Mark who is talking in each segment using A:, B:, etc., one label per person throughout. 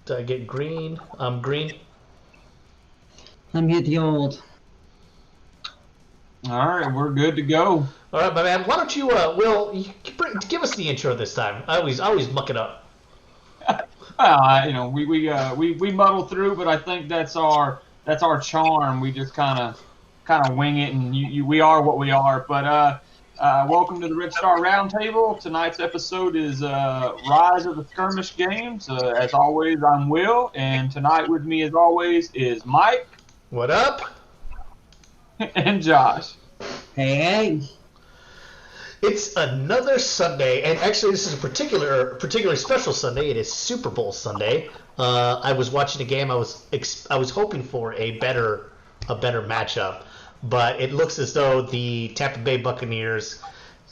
A: Did I get green? Green.
B: Let me get the old.
C: All right, we're good to go.
A: All right, my man. Why don't you, Will, give us the intro this time. I always muck it up.
C: We muddle through, but I think that's our charm. We just kind of wing it, and we are what we are. But welcome to the Red Star Roundtable. Tonight's episode is Rise of the Skirmish Games. As always, I'm Will, and tonight with me, as always, is Mike.
A: What up?
C: And Josh.
B: Hey.
A: It's another Sunday, and actually, this is a particularly special Sunday. It is Super Bowl Sunday. I was watching a game. I was hoping for a better matchup, but it looks as though the Tampa Bay Buccaneers,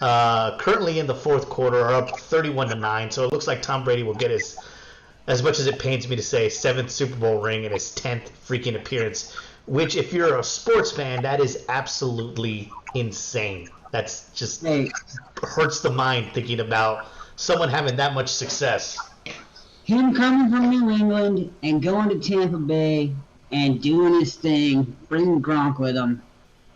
A: currently in the fourth quarter, are up 31-9. So it looks like Tom Brady will get his, as much as it pains me to say, 7th Super Bowl ring and his 10th freaking appearance. Which, if you're a sports fan, that is absolutely insane. That's just hurts the mind thinking about someone having that much success.
B: Him coming from New England and going to Tampa Bay and doing his thing, bringing Gronk with him,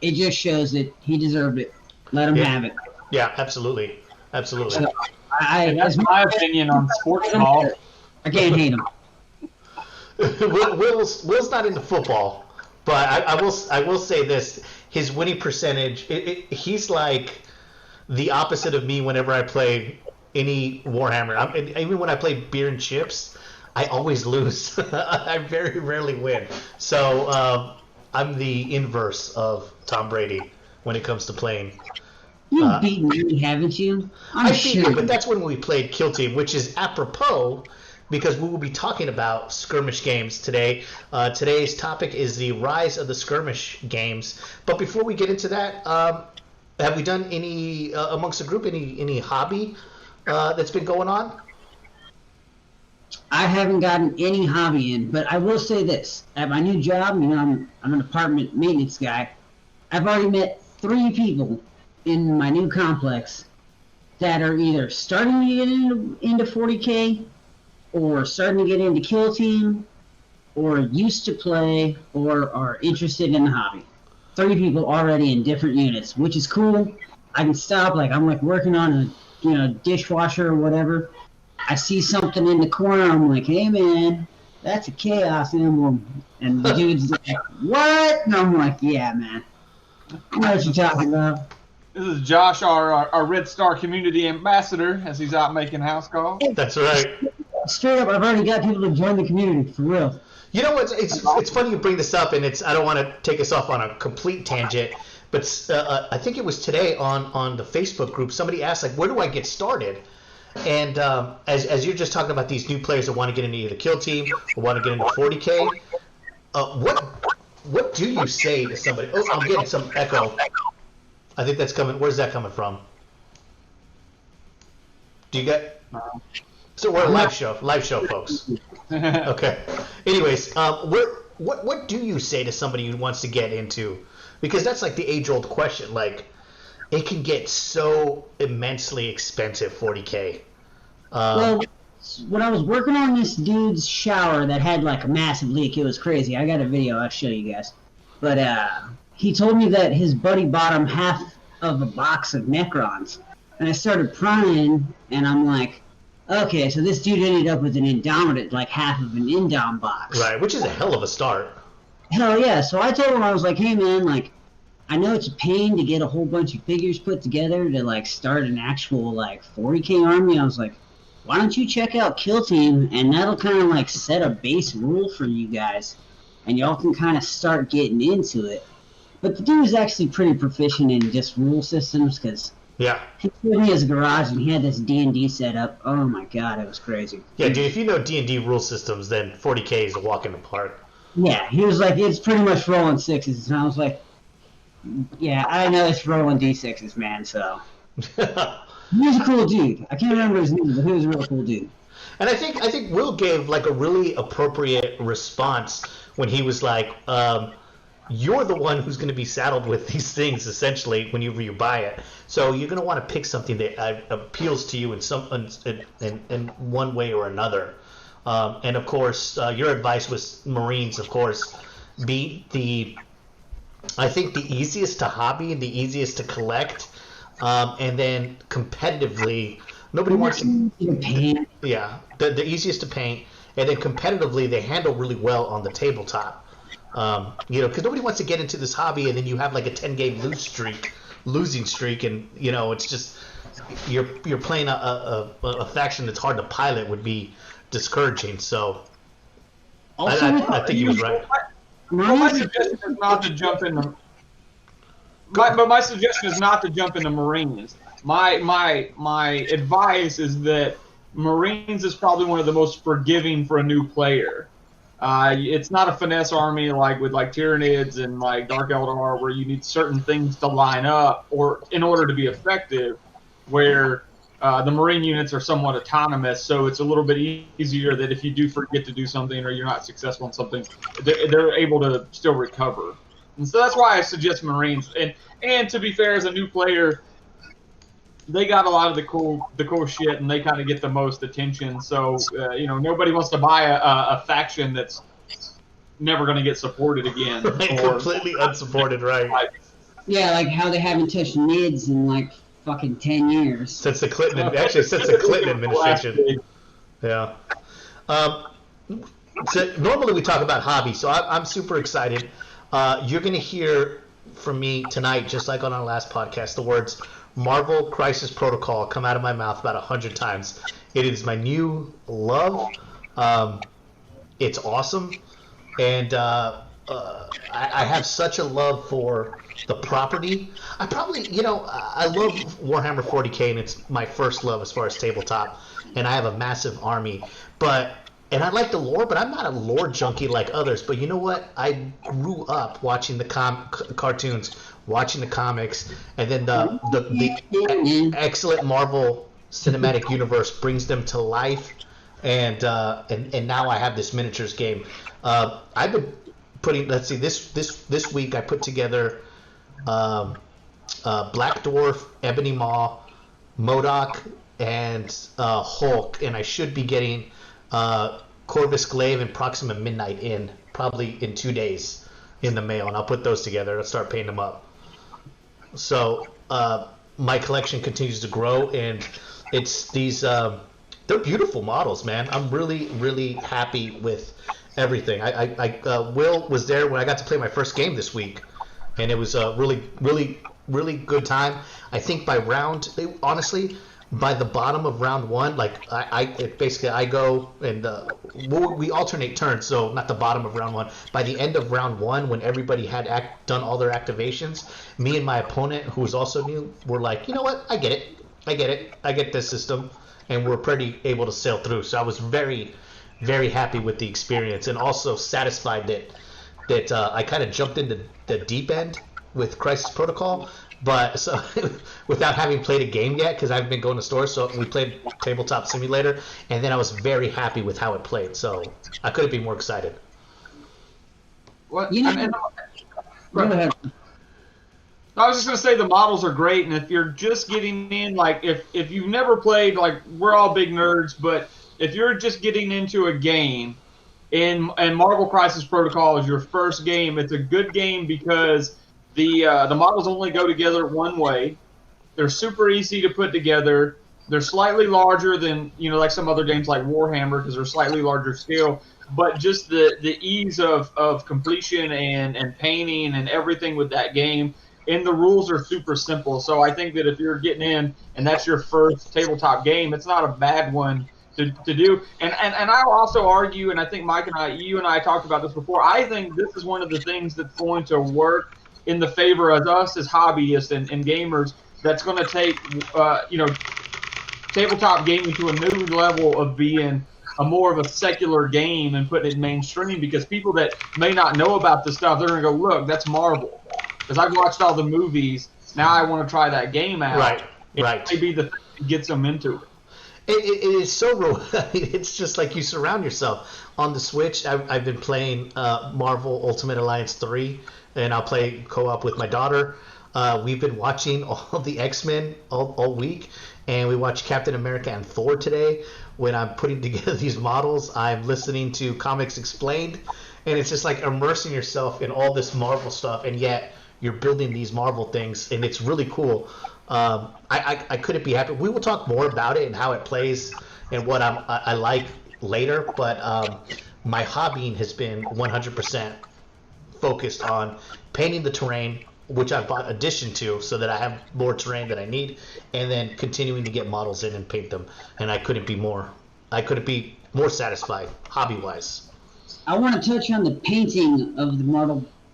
B: it just shows that he deserved it. Let him have it.
A: Yeah, absolutely. Absolutely.
B: So,
C: that's my opinion on sports ball.
B: I can't hate him.
A: Will's not into football, but I will say this: his winning percentage. He's like the opposite of me whenever I play any Warhammer. Even when I play beer and chips, I always lose. I very rarely win. So I'm the inverse of Tom Brady when it comes to playing.
B: You've beaten me, haven't you?
A: I beat you, but that's when we played Kill Team, which is apropos because we will be talking about skirmish games today. Today's topic is the rise of the skirmish games. But before we get into that, have we done any amongst the group any hobby that's been going on?
B: I haven't gotten any hobby in, but I will say this: at my new job, I'm an apartment maintenance guy. I've already met 3 people in my new complex that are either starting to get into 40K, or starting to get into Kill Team, or used to play, or are interested in the hobby. 3 people already in different units, which is cool. I can stop, I'm working on a dishwasher or whatever. I see something in the corner, I'm like, hey man, that's a chaos emblem. And the dude's like, what? And I'm like, yeah man, I know what you're talking about.
C: This is Josh, our Red Star community ambassador, as he's out making house calls.
A: That's right.
B: Straight up, I've already got people to join the community, for real.
A: You know what? It's funny you bring this up, and I don't want to take us off on a complete tangent, but I think it was today on the Facebook group, somebody asked, where do I get started? And as you're just talking about these new players that want to get into either Kill Team or want to get into 40K, what do you say to somebody? Oh, I'm getting some echo. I think that's coming. Where's that coming from? Do you get? So we're a live show, folks. Okay. Anyways, what do you say to somebody who wants to get into? Because that's like the age-old question. It can get so immensely expensive, 40K.
B: Well, when I was working on this dude's shower that had a massive leak, it was crazy. I got a video I'll show you guys. But he told me that his buddy bought him half of a box of Necrons. And I started prying, and I'm like, okay, so this dude ended up with an Indominate, half of an Indom box.
A: Right, which is a hell of a start.
B: Hell yeah. So I told him, I was like, hey man, I know it's a pain to get a whole bunch of figures put together to start an actual 40K army. I was like, why don't you check out Kill Team, and that'll kind of set a base rule for you guys, and y'all can kind of start getting into it. But the dude was actually pretty proficient in just rule systems, because
A: yeah,
B: he put me his garage and he had this D&D set up. Oh my god, it was crazy.
A: Yeah, dude, if you know D&D rule systems, then 40K is a walk in the park.
B: Yeah, he was like, it's pretty much rolling 6s, and I was like, yeah, I know it's rolling D6s, man, so. He was a cool dude. I can't remember his name, but he was a real cool dude.
A: And I think Will gave a really appropriate response when he was like, you're the one who's going to be saddled with these things essentially whenever you buy it. So you're going to want to pick something that appeals to you in one way or another. And of course, your advice was Marines, of course, be I think the easiest to hobby, the easiest to collect, and then competitively, nobody wants to
B: paint.
A: Yeah, the easiest to paint, and then competitively, they handle really well on the tabletop. Because nobody wants to get into this hobby, and then you have like a 10-game losing streak, and it's just you're playing a faction that's hard to pilot would be discouraging. So
B: Also,
A: I think he was right.
C: My suggestion is not to jump in the. But my suggestion is not to jump into Marines. My advice is that Marines is probably one of the most forgiving for a new player. It's not a finesse army like with like Tyranids and like Dark Eldar where you need certain things to line up or in order to be effective. Where the Marine units are somewhat autonomous, so it's a little bit easier that if you do forget to do something or you're not successful in something, they're able to still recover. And so that's why I suggest Marines. And to be fair, as a new player, they got a lot of the cool shit, and they kind of get the most attention. So nobody wants to buy a faction that's never going to get supported again.
A: Completely unsupported, right?
B: Yeah, like how they haven't touched NIDS in like fucking 10 years.
A: Since the Clinton administration. Yeah. So normally we talk about hobby, so I'm super excited. You're going to hear from me tonight, just like on our last podcast, the words Marvel Crisis Protocol come out of my mouth about 100 times. It is my new love. It's awesome. And I have such a love for the property. I probably, I love Warhammer 40K, and it's my first love as far as tabletop. And I have a massive army. And I like the lore, but I'm not a lore junkie like others. But you know what? I grew up watching the cartoons, watching the comics, and then the excellent Marvel Cinematic Universe brings them to life. And now I have this miniatures game. I've been putting. Let's see. This week I put together Black Dwarf, Ebony Maw, MODOK, and Hulk, and I should be getting Corvus Glaive and Proxima Midnight in probably in 2 days in the mail, and I'll put those together and start painting them up. So my collection continues to grow, and it's these they're beautiful models, man. I'm really, really happy with everything. Will was there when I got to play my first game this week, and it was a really, really, really good time. I think honestly, by the bottom of round one, like I go and we alternate turns, so not the bottom of round one. By the end of round one, when everybody had done all their activations, me and my opponent, who was also new, were like, you know what, I get it, I get this system, and we're pretty able to sail through. So I was very, very happy with the experience, and also satisfied that I kind of jumped into the deep end with Crisis Protocol. But so without having played a game yet, because I've been going to stores, so we played Tabletop Simulator, and then I was very happy with how it played. So I couldn't be more excited.
C: What?
B: Go ahead.
C: I was just going to say the models are great, and if you're just getting in, like if you've never played, like we're all big nerds, but if you're just getting into a game, and Marvel Crisis Protocol is your first game, it's a good game because the models only go together one way. They're super easy to put together. They're slightly larger than like some other games like Warhammer because they're slightly larger scale. But just the ease of completion and painting and everything with that game, and the rules are super simple. So I think that if you're getting in and that's your first tabletop game, it's not a bad one to do. And I'll also argue, and I think Mike and you and I talked about this before, I think this is one of the things that's going to work in the favor of us as hobbyists and gamers, that's going to take tabletop gaming to a new level of being a more of a secular game and putting it mainstream, because people that may not know about this stuff, they're going to go, look, that's Marvel. Because I've watched all the movies, now I want to try that game out.
A: Right.
C: It may be the thing that gets them into it.
A: It is so it's just like you surround yourself. On the Switch, I've been playing Marvel Ultimate Alliance 3, and I'll play co-op with my daughter. We've been watching all of the X-Men all week, and we watched Captain America and Thor today. when I'm putting together these models, I'm listening to Comics Explained, and it's just like immersing yourself in all this Marvel stuff, and yet you're building these Marvel things, and it's really cool. I couldn't be happier. We will talk more about it and how it plays and what I like later, but my hobbying has been 100% focused on painting the terrain, which I've bought addition to so that I have more terrain that I need, and then continuing to get models in and paint them. And I couldn't be more satisfied hobby-wise.
B: I want to touch on the painting of the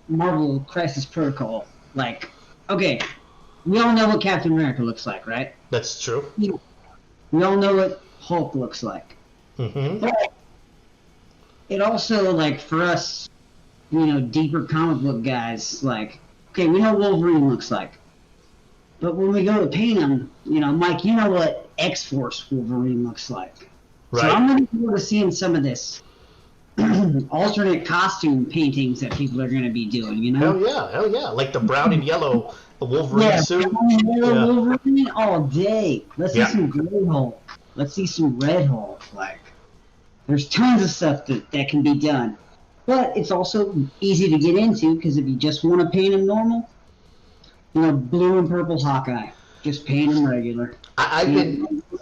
B: Marvel Crisis Protocol. Like, okay, we all know what Captain America looks like, right?
A: That's true.
B: We all know what Hulk looks like.
A: Mm-hmm.
B: But it also, like, for us, deeper comic book guys, like, okay, we know what Wolverine looks like. But when we go to paint him, Mike, you know what X-Force Wolverine looks like.
A: Right.
B: So I'm looking forward to seeing some of this alternate costume paintings that people are going to be doing,
A: Hell yeah. Like the brown and yellow Wolverine suit.
B: Brown and yellow Wolverine all day. Let's see some gray Hulk. Let's see some red Hulk. Like, there's tons of stuff that can be done. But it's also easy to get into, because if you just want to paint him normal, blue and purple Hawkeye, just paint him regular.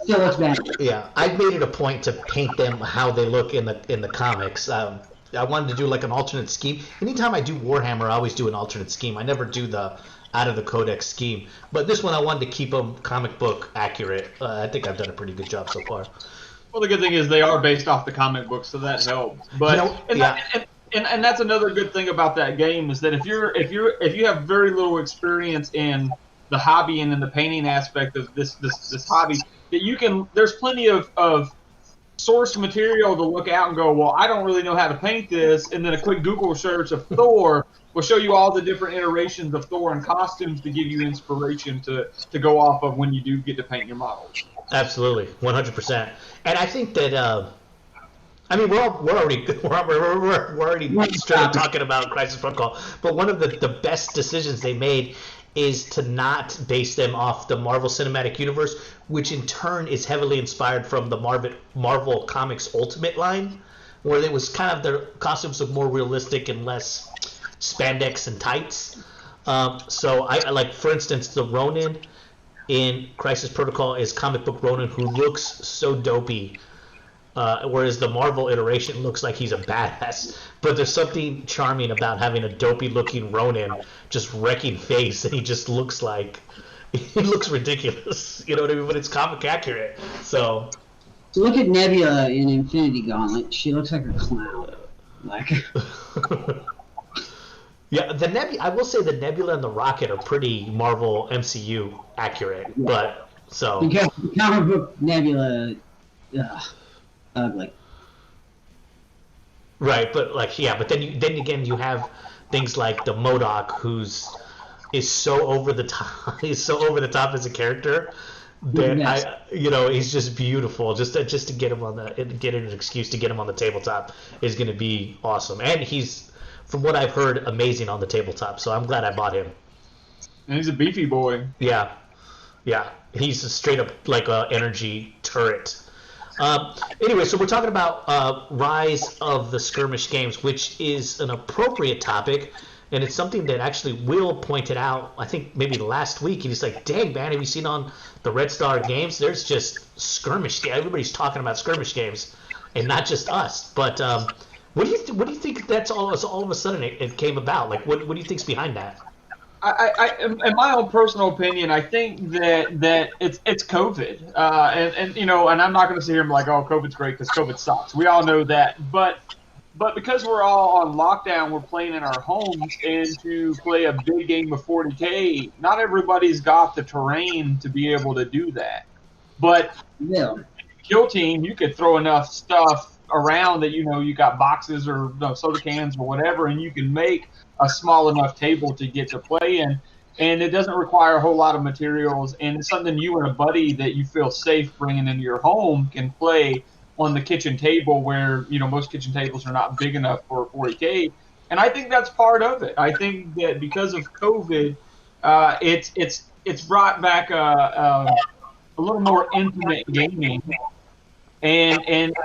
B: Still looks better.
A: Yeah, I've made it a point to paint them how they look in the comics. I wanted to do like an alternate scheme. Anytime I do Warhammer, I always do an alternate scheme. I never do the out of the codex scheme. But this one, I wanted to keep them comic book accurate. I think I've done a pretty good job so far.
C: Well, the good thing is they are based off the comic books, so that helps. But and that's another good thing about that game, is that if you have very little experience in the hobby and in the painting aspect of this hobby, that there's plenty of source material to look out and go, well, I don't really know how to paint this, and then a quick Google search of Thor will show you all the different iterations of Thor and costumes to give you inspiration to go off of when you do get to paint your models.
A: Absolutely, 100%. And I think that we're already straight up talking about Crisis Protocol, but one of the best decisions they made is to not base them off the Marvel Cinematic Universe, which in turn is heavily inspired from the Marvel Comics Ultimate line, where it was kind of their costumes look more realistic and less spandex and tights. So I like, for instance, the Ronin in Crisis Protocol is comic book Ronin, who looks so dopey. Whereas the Marvel iteration looks like he's a badass. But there's something charming about having a dopey-looking Ronin just wrecking face, and he just looks like... He looks ridiculous, you know what I mean? But it's comic accurate, so...
B: Look at Nebula in Infinity Gauntlet. She looks like a clown. Like...
A: Yeah, I will say the Nebula and the Rocket are pretty Marvel MCU accurate, but so...
B: Because the comic book Nebula... ugly.
A: Right, but but then again you have things like the MODOK, is so over the top. He's so over the top as a character that he's just beautiful. Just to get him get an excuse to get him on the tabletop is going to be awesome. And he's, from what I've heard, amazing on the tabletop. So I'm glad I bought him.
C: And he's a beefy boy.
A: Yeah, he's a straight up like a energy turret. Anyway, so we're talking about Rise of the Skirmish games, which is an appropriate topic, and it's something that actually Will pointed out, I think maybe last week, and he's like, dang, man, have you seen on the Red Star games? There's just skirmish games. Everybody's talking about skirmish games, and not just us. But what do you think that's all of a sudden it came about? Like, what do you think's behind that?
C: In my own personal opinion, I think that it's COVID, and I'm not going to sit here and be like, oh, COVID's great because COVID sucks. We all know that, but because we're all on lockdown, we're playing in our homes, and to play a big game of 40K, not everybody's got the terrain to be able to do that. But Kill Team, you could throw enough stuff around that you got boxes or soda cans or whatever, and you can make a small enough table to get to play in, and it doesn't require a whole lot of materials, and it's something you and a buddy that you feel safe bringing into your home can play on the kitchen table, where most kitchen tables are not big enough for 40K, and I think that's part of it. I think that because of COVID, it's brought back a little more intimate gaming, And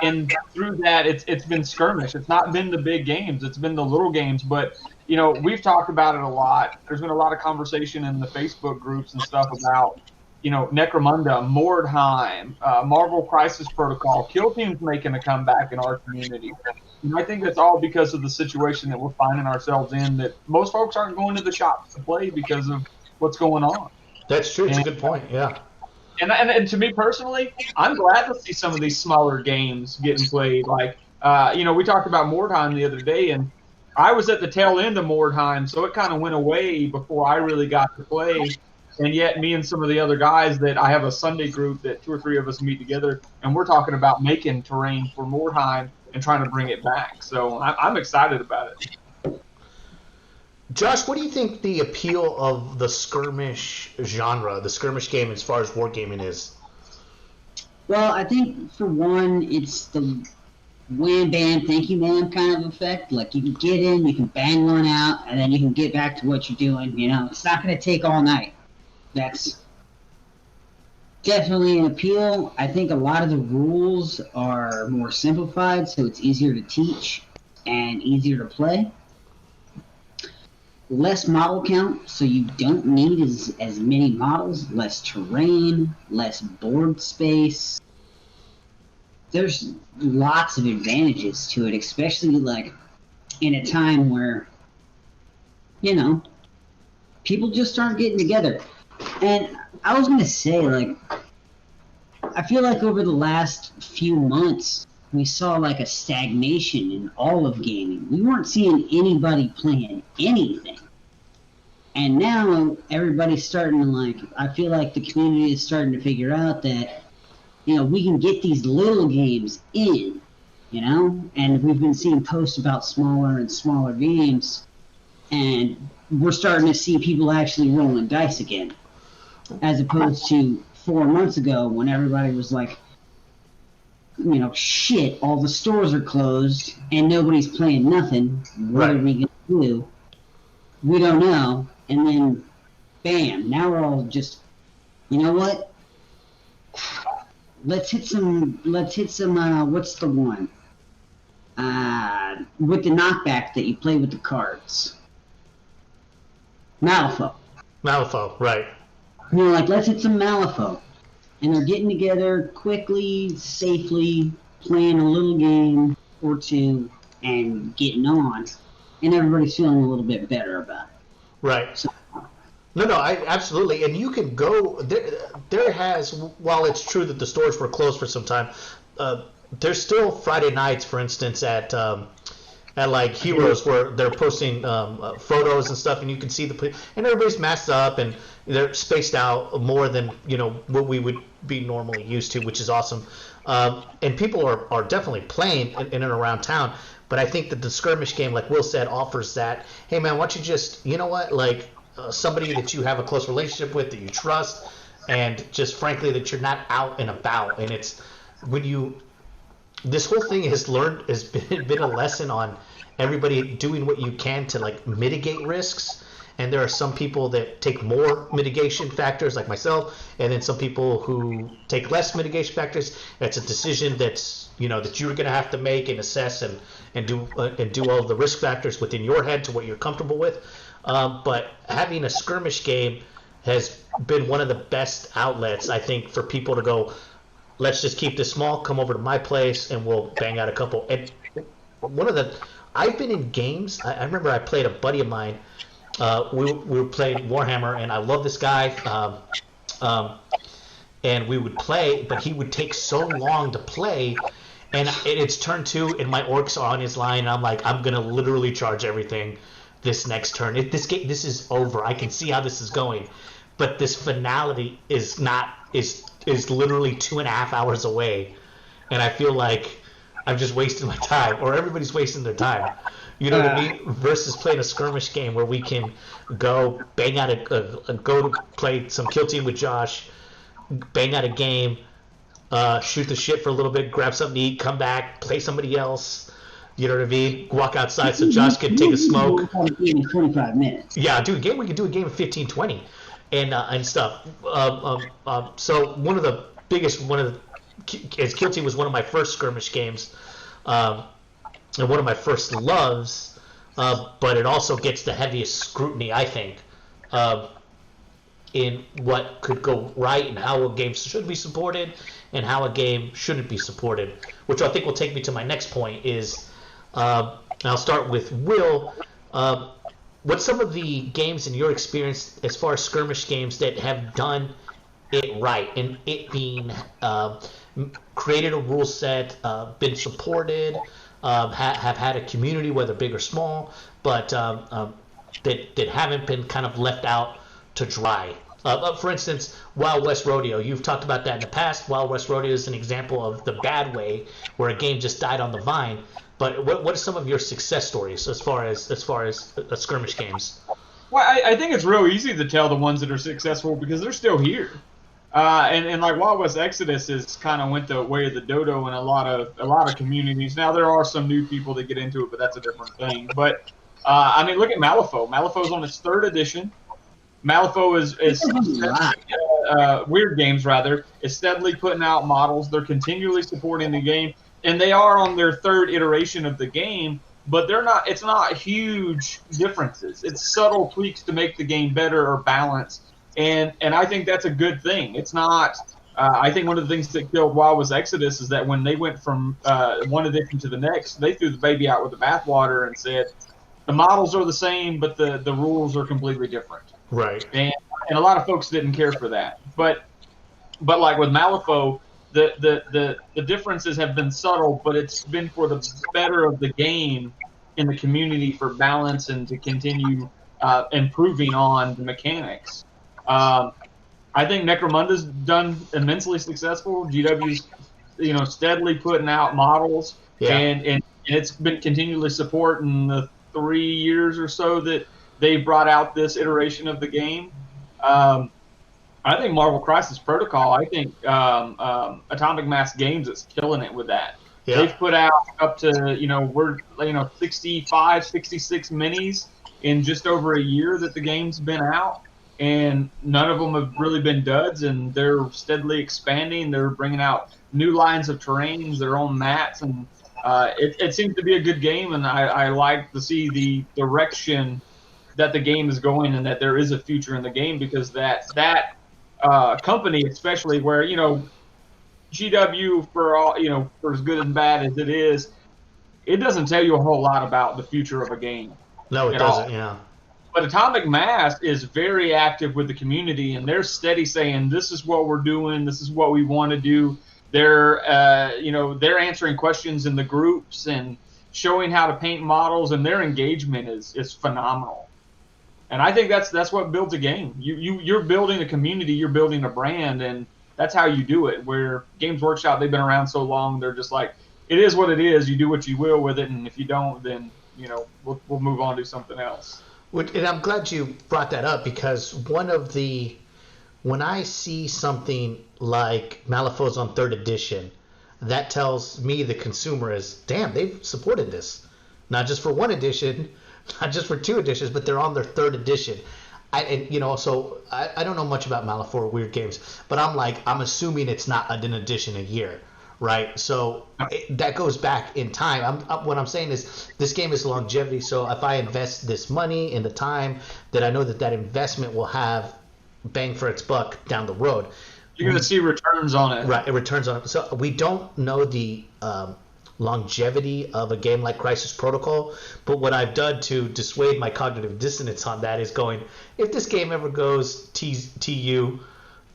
C: through that, it's been skirmish. It's not been the big games. It's been the little games. But we've talked about it a lot. There's been a lot of conversation in the Facebook groups and stuff about Necromunda, Mordheim, Marvel Crisis Protocol, Kill Team's making a comeback in our community. And I think that's all because of the situation that we're finding ourselves in. That most folks aren't going to the shops to play because of what's going on.
A: That's true. It's a good point. Yeah.
C: And to me personally, I'm glad to see some of these smaller games getting played. Like, we talked about Mordheim the other day, and I was at the tail end of Mordheim, so it kind of went away before I really got to play. And yet me and some of the other guys that I have a Sunday group that 2 or 3 of us meet together, and we're talking about making terrain for Mordheim and trying to bring it back. So I'm excited about it.
A: Josh, what do you think the appeal of the skirmish genre, the skirmish game as far as wargaming is?
B: Well, I think for one, it's the wham bam, thank you ma'am kind of effect. Like you can get in, you can bang one out, and then you can get back to what you're doing. It's not going to take all night. That's definitely an appeal. I think a lot of the rules are more simplified, so it's easier to teach and easier to play. Less model count, so you don't need as many models, less terrain, less board space. There's lots of advantages to it, especially like in a time where, people just aren't getting together. And I was going to say, like, I feel like over the last few months, we saw like a stagnation in all of gaming. We weren't seeing anybody playing anything. And now everybody's starting to I feel like the community is starting to figure out that, we can get these little games in, and we've been seeing posts about smaller and smaller games, and we're starting to see people actually rolling dice again, as opposed to 4 months ago when everybody was like, shit, all the stores are closed and nobody's playing nothing. What are we going to do? We don't know. And then, bam, now we're all just, you know what? Let's hit some, what's the one? With the knockback that you play with the cards. Malifaux.
A: Malifaux, right.
B: Let's hit some Malifaux. And they're getting together quickly, safely, playing a little game or two, and getting on. And everybody's feeling a little bit better about it.
A: Right. So, No, I absolutely. And you can go there has, while it's true that the stores were closed for some time, there's still Friday nights, for instance, at like Heroes, where they're posting photos and stuff, and you can see and everybody's masked up and they're spaced out more than what we would be normally used to, which is awesome. And people are definitely playing in and around town. But I think that the skirmish game, like Will said, offers that. Hey man, why don't you just somebody that you have a close relationship with, that you trust, and just frankly that you're not out and about. And it's when this whole thing has been a lesson on everybody doing what you can to mitigate risks. And there are some people that take more mitigation factors, like myself, and then some people who take less mitigation factors. That's a decision that you're going to have to make and assess and do all the risk factors within your head to what you're comfortable with. But having a skirmish game has been one of the best outlets, I think, for people to go, let's just keep this small, come over to my place, and we'll bang out a couple. And I've been in games. I remember I played a buddy of mine. We were playing Warhammer, and I love this guy. And we would play, but he would take so long to play. And it's turn 2, and my orcs are on his line, and I'm like, I'm going to literally charge everything this next turn. This is over. I can see how this is going. But this finality is literally 2.5 hours away. And I feel like I'm just wasting my time, or everybody's wasting their time. You know what I mean? Versus playing a skirmish game where we can go bang out go to play some Kill Team with Josh, bang out a game, shoot the shit for a little bit, grab something to eat, come back, play somebody else. You know what I mean? Walk outside so Josh can take a smoke.
B: 25 minutes.
A: Yeah, we can do a game of 15, 20 and stuff. So one of the as Kill Team was one of my first skirmish games, and one of my first loves, but it also gets the heaviest scrutiny, I think, in what could go right and how a game should be supported and how a game shouldn't be supported, which I think will take me to my next point is, I'll start with Will. What's some of the games in your experience as far as skirmish games that have done it right and it being created a rule set, been supported, have had a community, whether big or small, but that haven't been kind of left out to dry? For instance, Wild West Rodeo. You've talked about that in the past. Wild West Rodeo is an example of the bad way, where a game just died on the vine. But what are some of your success stories as far as skirmish games?
C: Well, I think it's real easy to tell the ones that are successful because they're still here. And like Wild West Exodus is kind of went the way of the dodo in a lot of communities. Now there are some new people that get into it, but that's a different thing. But I mean, look at Malifaux. Malifaux's on its 3rd edition. Malifaux is Weird Games rather is steadily putting out models. They're continually supporting the game, and they are on their 3rd iteration of the game. But they're not. It's not huge differences. It's subtle tweaks to make the game better or balanced, and I think that's a good thing. It's not. I think one of the things that killed Wild West Exodus is that when they went from one edition to the next, they threw the baby out with the bathwater and said the models are the same, but the rules are completely different.
A: Right.
C: And a lot of folks didn't care for that. But like with Malifaux, the differences have been subtle, but it's been for the better of the game in the community for balance and to continue improving on the mechanics. I think Necromunda's done immensely successful. GW's steadily putting out models, and it's been continually supporting the 3 years or so that they brought out this iteration of the game. I think Marvel Crisis Protocol, I think Atomic Mass Games is killing it with that. Yeah. They've put out up to, 65, 66 minis in just over a year that the game's been out, and none of them have really been duds, and they're steadily expanding. They're bringing out new lines of terrains, their own mats, and it seems to be a good game, and I like to see the direction that the game is going and that there is a future in the game, because that company, especially where, GW, for all, for as good and bad as it is, it doesn't tell you a whole lot about the future of a game.
A: No, it doesn't, yeah.
C: But Atomic Mass is very active with the community, and they're steady saying, this is what we're doing, this is what we want to do. They're, they're answering questions in the groups and showing how to paint models, and their engagement is phenomenal. And I think that's what builds a game. You're building a community, you're building a brand, and that's how you do it. Where Games Workshop, they've been around so long, they're just like, it is what it is. You do what you will with it, and if you don't, then we'll move on to something else.
A: And I'm glad you brought that up, because when I see something like Malifaux's on 3rd edition, that tells me, the consumer, is, damn, they've supported this, not just for 1 edition. Not just for 2 editions, but they're on their 3rd edition. So I don't know much about Malifaux or Weird Games, but I'm assuming it's not an edition a year, right? So that goes back in time. What I'm saying is, this game is longevity. So if I invest this money in the time, that I know that investment will have bang for its buck down the road.
C: You're going to see returns on it.
A: Right, returns on it. So we don't know the longevity of a game like Crisis Protocol, but what I've done to dissuade my cognitive dissonance on that is going, if this game ever goes TU,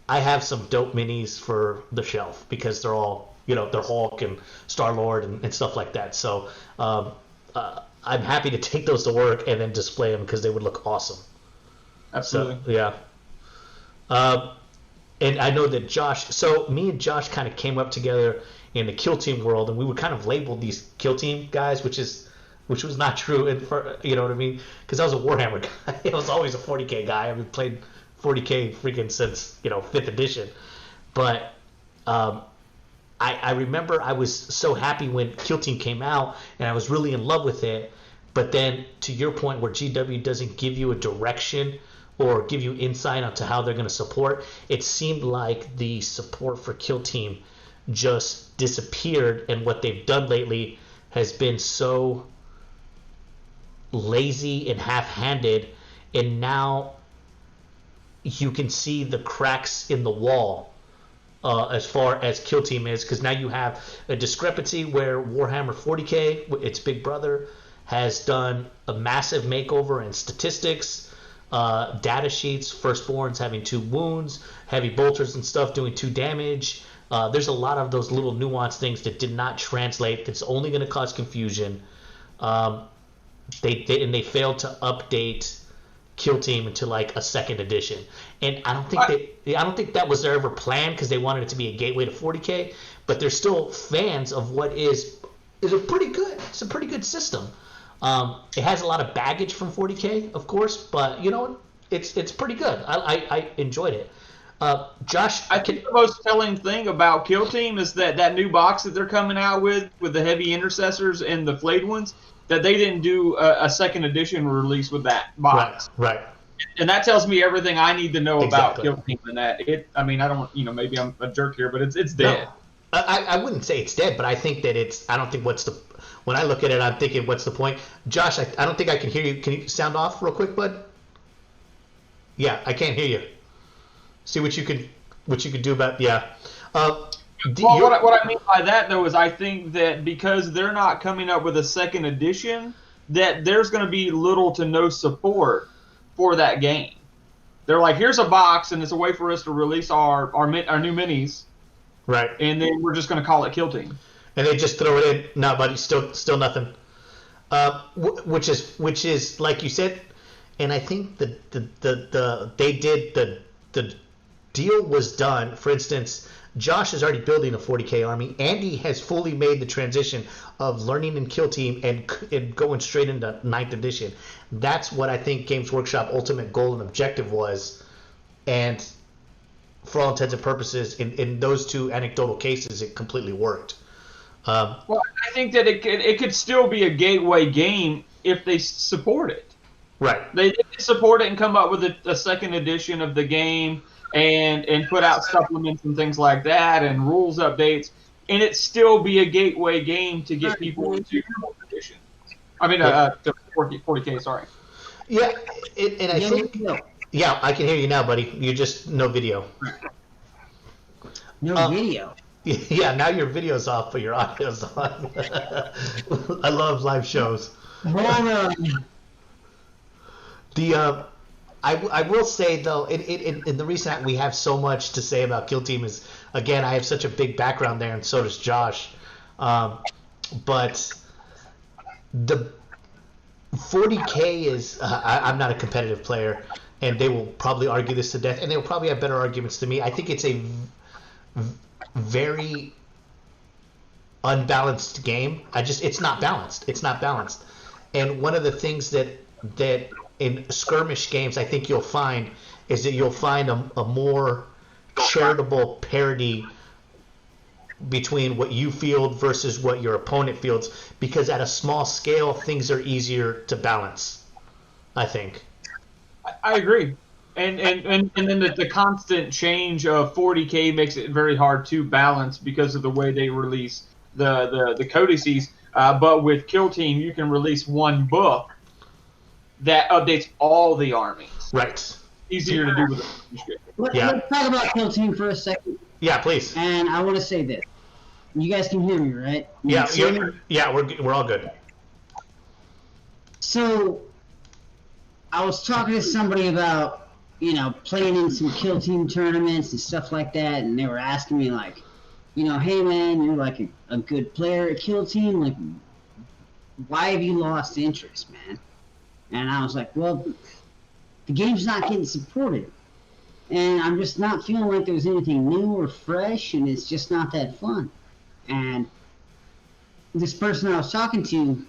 A: I have some dope minis for the shelf, because they're all, they're Hulk and Star-Lord and stuff like that. So I'm happy to take those to work and then display them, because they would look awesome.
C: Absolutely.
A: So, yeah. And I know that me and Josh kind of came up together in the Kill Team world, and we would kind of label these Kill Team guys, which was not true, and you know what I mean? Because I was a Warhammer guy. I was always a 40K guy. I've been playing 40K freaking since 5th edition. But I remember I was so happy when Kill Team came out, and I was really in love with it. But then, to your point, where GW doesn't give you a direction or give you insight onto how they're going to support, it seemed like the support for Kill Team just disappeared, and what they've done lately has been so lazy and half-handed, and now you can see the cracks in the wall as far as Kill Team is, because now you have a discrepancy where Warhammer 40K, its big brother, has done a massive makeover in statistics, data sheets, firstborns having 2 wounds, heavy bolters and stuff doing 2 damage. There's a lot of those little nuanced things that did not translate. That's only going to cause confusion. They failed to update Kill Team into like a 2nd edition, and I don't think that was their ever plan, because they wanted it to be a gateway to 40K. But they're still fans of what is a pretty good. It's a pretty good system. It has a lot of baggage from 40K, of course, but it's pretty good. I enjoyed it. Josh,
C: I think the most telling thing about Kill Team is that new box that they're coming out with the heavy intercessors and the flayed ones, that they didn't do a 2nd edition release with that box.
A: Right.
C: And that tells me everything I need to know about
A: Exactly.
C: Kill Team and that. I don't, maybe I'm a jerk here, but it's dead.
A: No, I wouldn't say it's dead, but I think that when I look at it, I'm thinking, what's the point? Josh, I don't think I can hear you. Can you sound off real quick, bud? Yeah, I can't hear you. See what you could do about, yeah.
C: What I mean by that, though, is I think that because they're not coming up with a 2nd edition, that there's going to be little to no support for that game. They're like, here's a box, and it's a way for us to release our new minis.
A: Right.
C: And then we're just going to call it Kill Team.
A: And they just throw it in. No, buddy, still nothing. Which is like you said, and I think the deal was done. For instance, Josh is already building a 40K army. Andy has fully made the transition of learning in Kill Team and going straight into 9th edition. That's what I think Games Workshop ultimate goal and objective was. And for all intents and purposes, in those 2 anecdotal cases, it completely worked.
C: Well, I think that it could still be a gateway game if they support it.
A: Right.
C: They support it and come up with a 2nd edition of the game and put out supplements and things like that and rules updates, and it still be a gateway game to get people into 4th edition. I mean, to 40K, sorry.
A: Yeah, and I think... Yeah, I can hear you now, buddy. You just... No video.
B: No video?
A: Yeah, now your video's off, but your audio's on. I love live shows.
B: Hold on.
A: I will say, though, in the reason we have so much to say about Kill Team is, again, I have such a big background there, and so does Josh. But the 40K is... I'm not a competitive player, and they will probably argue this to death, and they will probably have better arguments than me. I think it's a very unbalanced game. It's not balanced. And one of the things that in skirmish games I think you'll find is that you'll find a more charitable parity between what you field versus what your opponent fields, because at a small scale things are easier to balance, I think.
C: I agree. And then the constant change of 40K makes it very hard to balance because of the way they release the codices. But with Kill Team, you can release one book that updates all the armies.
A: Right.
C: Easier to do with a
B: Let's talk about Kill Team for a second.
A: Yeah, please.
B: And I want to say this. You guys can hear me, right?
A: We're all good.
B: So, I was talking to somebody about, playing in some Kill Team tournaments and stuff like that, and they were asking me, like, hey, man, you're, like, a good player at Kill Team. Like, why have you lost interest, man? And I was like, well, the game's not getting supported. And I'm just not feeling like there's anything new or fresh, and it's just not that fun. And this person I was talking to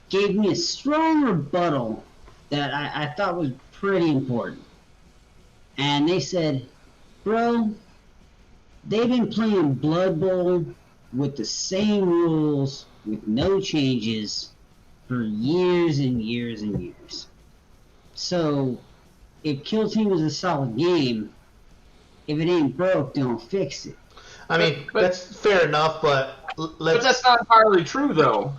B: gave me a strong rebuttal that I thought was pretty important. And they said, bro, they've been playing Blood Bowl with the same rules, with no changes, for years and years and years. So, if Kill Team is a solid game, if it ain't broke, don't fix it.
A: I mean,
C: But
A: that's fair enough, but
C: but that's not entirely true though,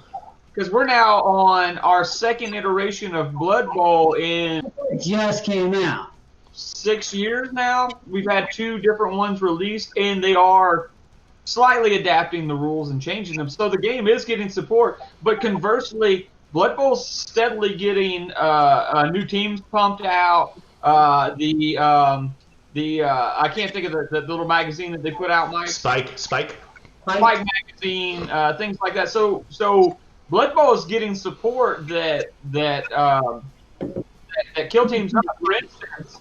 C: because we're now on our second iteration of Blood Bowl in
B: It just came out.
C: 6 years now. We've had 2 different ones released, and they are slightly adapting the rules and changing them. So the game is getting support, but conversely, Blood Bowl's steadily getting new teams pumped out. I can't think of the little magazine that they put out, Mike.
A: Spike.
C: Spike magazine, things like that. So Blood Bowl is getting support that Kill Team's not. For instance,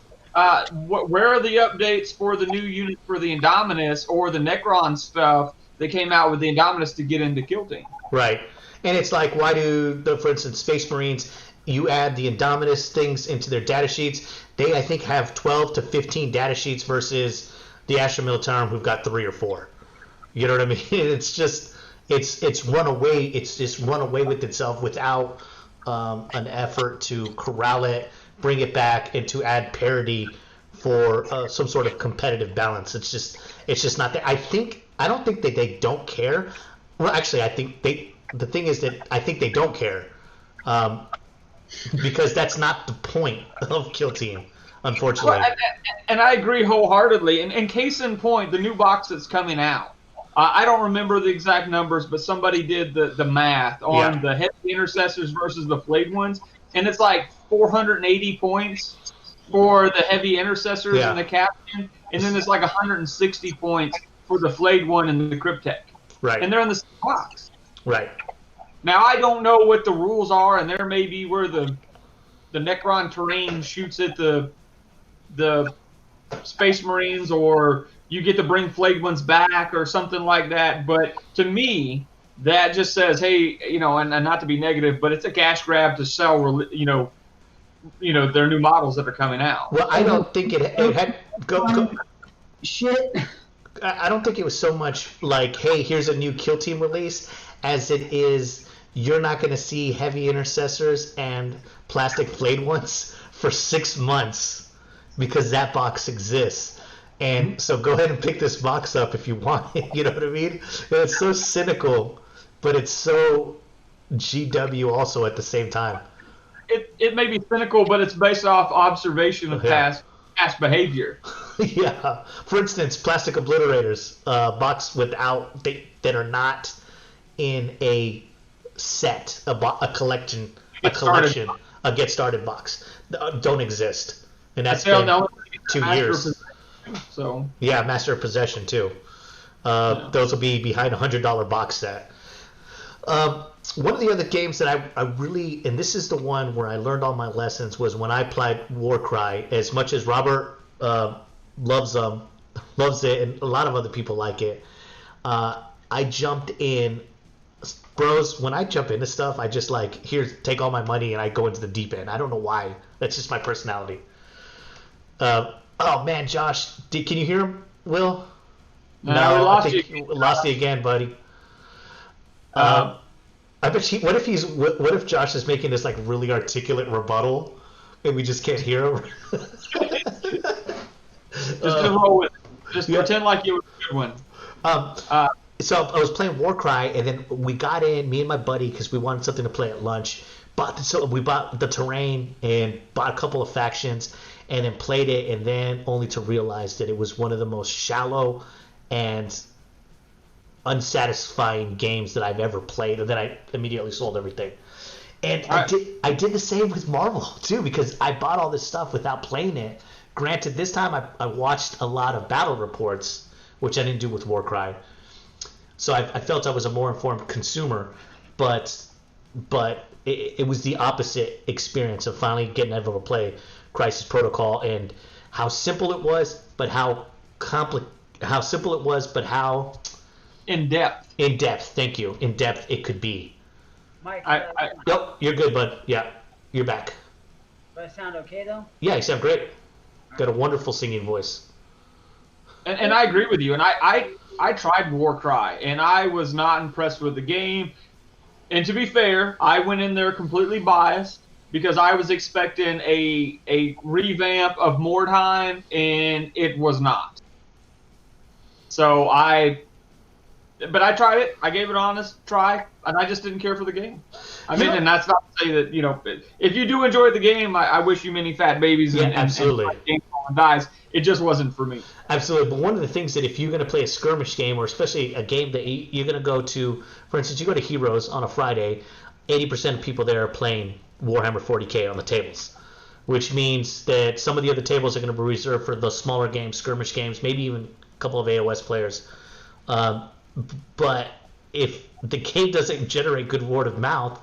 C: where are the updates for the new unit for the Indominus or the Necron stuff that came out with the Indominus to get into Kill Team?
A: Right. And it's like, why for instance, Space Marines, you add the Indominus things into their data sheets. They, I think, have 12 to 15 data sheets versus the Astra Militarum, who've got 3 or 4. You know what I mean? It's just, it's run away. It's just run away with itself without an effort to corral it, bring it back, and to add parity for some sort of competitive balance. It's just not there. I don't think that they don't care. Well, actually, the thing is that I think they don't care, because that's not the point of Kill Team, unfortunately.
C: Well, and I agree wholeheartedly. And case in point, the new box that's coming out. I don't remember the exact numbers, but somebody did the math on the heavy intercessors versus the flayed ones, and it's like 480 points for the heavy intercessors and the captain, and then it's like 160 points for the flayed one and the cryptech.
A: Right.
C: And they're in the same box.
A: Right.
C: Now, I don't know what the rules are, and there may be where the Necron terrain shoots at the Space Marines, or you get to bring flayed ones back or something like that. But to me, that just says, hey, and not to be negative, but it's a cash grab to sell, their new models that are coming out.
A: Well, I don't think it had go.
B: Shit.
A: I don't think it was so much like, hey, here's a new Kill Team release, as it is you're not going to see heavy intercessors and plastic flayed ones for 6 months because that box exists. And so go ahead and pick this box up if you want it. You know what I mean? And it's so cynical, but it's so GW also at the same time.
C: It may be cynical, but it's based off observation of past behavior.
A: Yeah. For instance, plastic obliterators, box without that are not in a set, a collection, a get started box don't exist, and that's been 2 years.
C: So
A: Master of Possession too. Those will be behind $100 box set. One of the other games that I really, and this is the one where I learned all my lessons, was when I played Warcry. As much as Robert loves it, and a lot of other people like it, I jumped in. Bros, when I jump into stuff, I just take all my money and I go into the deep end. I don't know why. That's just my personality. Oh man, Josh, can you hear him, Will?
C: No, we lost you.
A: Lost you again, buddy. I bet what if Josh is making this really articulate rebuttal and we just can't hear him?
C: Just roll with it. Just pretend like you were a good one.
A: So I was playing Warcry, and then we got in, me and my buddy, because we wanted something to play at lunch. So we bought the terrain and bought a couple of factions, and then played it, and then only to realize that it was one of the most shallow and unsatisfying games that I've ever played, and then I immediately sold everything. And I did the same with Marvel too, because I bought all this stuff without playing it. Granted, this time I watched a lot of battle reports, which I didn't do with Warcry. So I felt I was a more informed consumer, but it was the opposite experience of finally getting able to play Crisis Protocol, and how simple it was, but how simple it was, but how
C: in depth.
A: Thank you. In depth it could be.
B: Mike,
A: Yep, you're good, bud. Yeah, you're back.
B: Do I sound okay though?
A: Yeah, you sound great. Got a wonderful singing voice.
C: And I agree with you. And I tried Warcry, and I was not impressed with the game. And to be fair, I went in there completely biased because I was expecting a revamp of Mordheim, and it was not. So but I tried it. I gave it an honest try, and I just didn't care for the game. I mean, and that's not to say that, if you do enjoy the game, I wish you many fat babies and
A: absolutely.
C: And dies. It just wasn't for me.
A: Absolutely. But one of the things that if you're going to play a skirmish game, or especially a game that you're going to go to, for instance, you go to Heroes on a Friday, 80% of people there are playing Warhammer 40K on the tables, which means that some of the other tables are going to be reserved for those smaller games, skirmish games, maybe even a couple of AOS players. But if the game doesn't generate good word of mouth,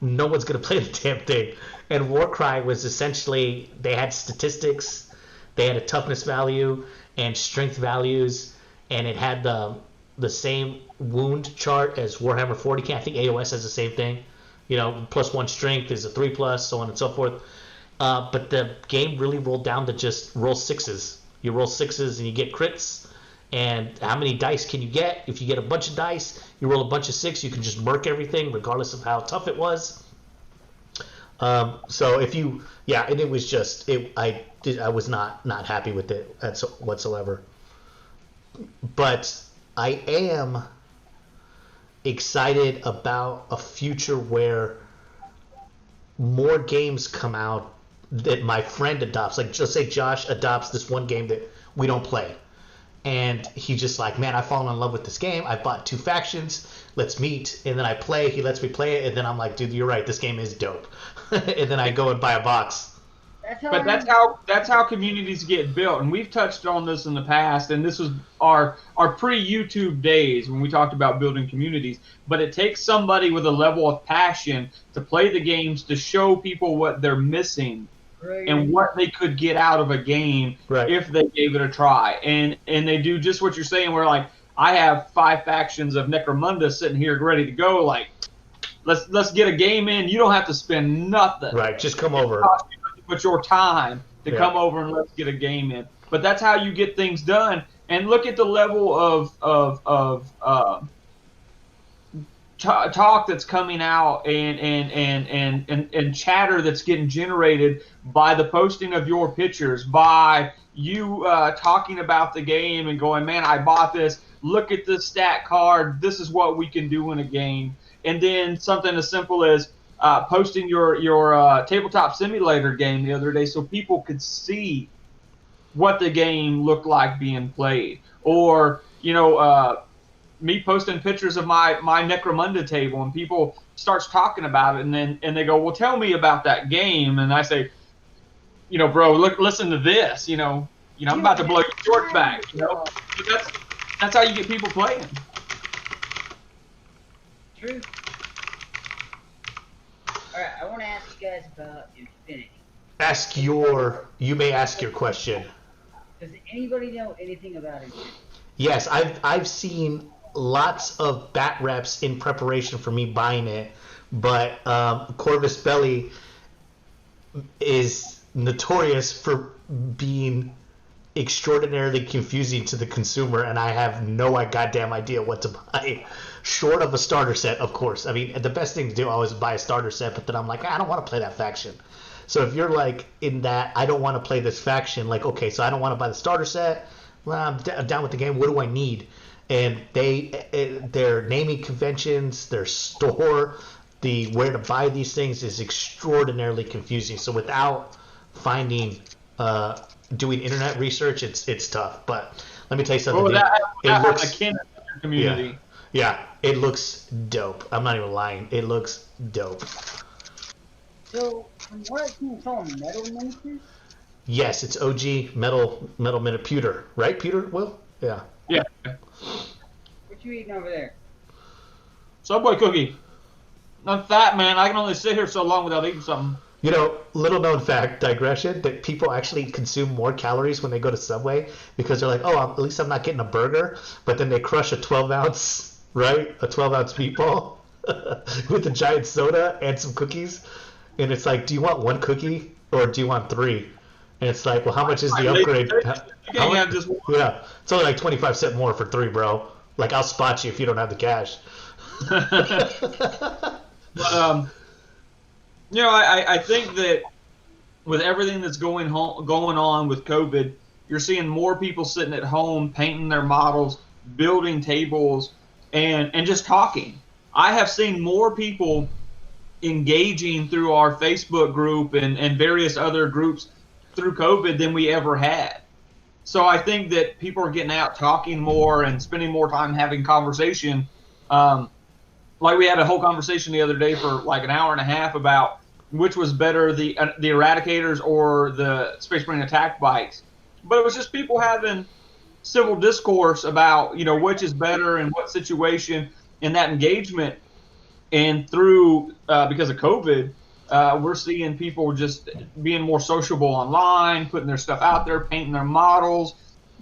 A: no one's going to play the damn thing. And Warcry was essentially, they had statistics, they had a toughness value and strength values, and it had the same wound chart as Warhammer 40K. I think AOS has the same thing. +1 strength is a 3+, so on and so forth. But the game really rolled down to just roll sixes. You roll sixes and you get crits. And how many dice can you get? If you get a bunch of dice, you roll a bunch of 6, you can just murk everything regardless of how tough it was. So if you, and it was just, I was not happy with it whatsoever. But I am excited about a future where more games come out that my friend adopts. Like, just say Josh adopts this one game that we don't play. And he's just like, man, I've fallen in love with this game. I bought 2 factions. Let's meet. And then I play. He lets me play it. And then I'm like, dude, you're right. This game is dope. And then I go and buy a box.
C: That's how communities get built. And we've touched on this in the past. And this was our pre-YouTube days when we talked about building communities. But it takes somebody with a level of passion to play the games, to show people what they're missing. Right. And what they could get out of a game if they gave it a try. And they do just what you're saying, where, like, I have 5 factions of Necromunda sitting here ready to go. Like, let's get a game in. You don't have to spend nothing.
A: Right, just come over.
C: But your time to come over and let's get a game in. But that's how you get things done. And look at the level of talk that's coming out and chatter that's getting generated by the posting of your pictures, by you talking about the game and going, man, I bought this, look at this stat card, this is what we can do in a game. And then something as simple as posting your tabletop simulator game the other day so people could see what the game looked like being played. Or, me posting pictures of my Necromunda table, and people starts talking about it, and they go, well, tell me about that game. And I say, bro, listen to this, I'm about to blow your shorts back, But that's how you get people playing.
B: True. All right, I want to ask you guys about Infinity.
A: You may ask your question.
B: Does anybody know anything about it?
A: Yes, I've seen lots of bat reps in preparation for me buying it, but Corvus Belli is notorious for being extraordinarily confusing to the consumer, and I have no goddamn idea what to buy, short of a starter set, of course. I mean, the best thing to do always is buy a starter set, but then I'm like, I don't want to play that faction. So if you're like in that, I don't want to play this faction, like, okay, so I don't want to buy the starter set, well, I'm down with the game, what do I need? And their naming conventions, their store, the where to buy these things is extraordinarily confusing. So without finding, doing internet research, it's tough. But let me tell you something.
C: It looks akin to your community.
A: Yeah, it looks dope. I'm not even lying. It looks dope.
B: So, from what I've seen, it's all metal miniatures?
A: Yes, it's OG metal minute pewter, right? Pewter, Will? Yeah.
C: Yeah.
B: What you eating over there?
C: Subway cookie. I'm fat, man. I can only sit here so long without eating something.
A: Little known fact, digression, that people actually consume more calories when they go to Subway because they're like, oh, at least I'm not getting a burger. But then they crush a 12-ounce, right? A 12-ounce meatball with a giant soda and some cookies. And it's like, do you want 1 cookie or do you want 3? And it's like, well, how much is the upgrade? Yeah, it's only like 25 cents more for 3, bro. Like, I'll spot you if you don't have the cash.
C: But, I think that with everything that's going on with COVID, you're seeing more people sitting at home painting their models, building tables and just talking. I have seen more people engaging through our Facebook group and various other groups through COVID than we ever had. So I think that people are getting out talking more and spending more time having conversation. Like we had a whole conversation the other day for like an hour and a half about which was better, the Eradicators or the Space Marine attack bikes. But it was just people having civil discourse about, which is better and what situation in that engagement. And through, because of COVID, we're seeing people just being more sociable online, putting their stuff out there, painting their models,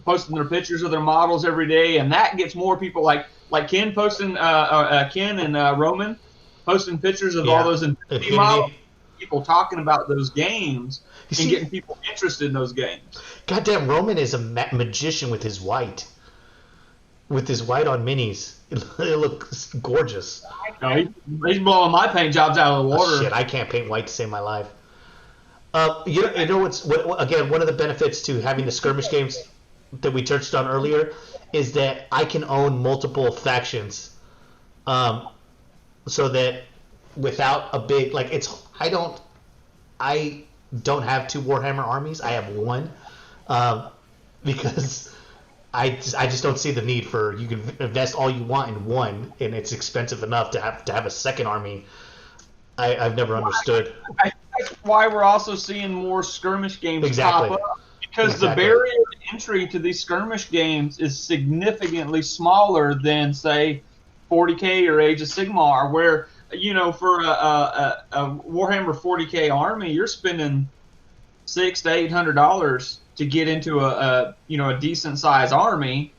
C: posting their pictures of their models every day. And that gets more people like Ken posting, Ken and Roman posting pictures of all those Infinity models, people talking about those games and getting people interested in those games.
A: Goddamn, Roman is a magician with his white. With his white on minis. It looks gorgeous.
C: No, he's blowing my paint jobs out of the water.
A: Shit, I can't paint white to save my life. You know again, one of the benefits to having the skirmish games that we touched on earlier is that I can own multiple factions. So that without a big I don't have 2 Warhammer armies. I have 1. Because I just don't see the need for, you can invest all you want in 1 and it's expensive enough to have a second army. I've never understood.
C: I think that's why we're also seeing more skirmish games pop up. Because the barrier to entry to these skirmish games is significantly smaller than, say, 40K or Age of Sigmar, where, for a Warhammer 40K army, you're spending $600 to $800 to get into a decent sized army,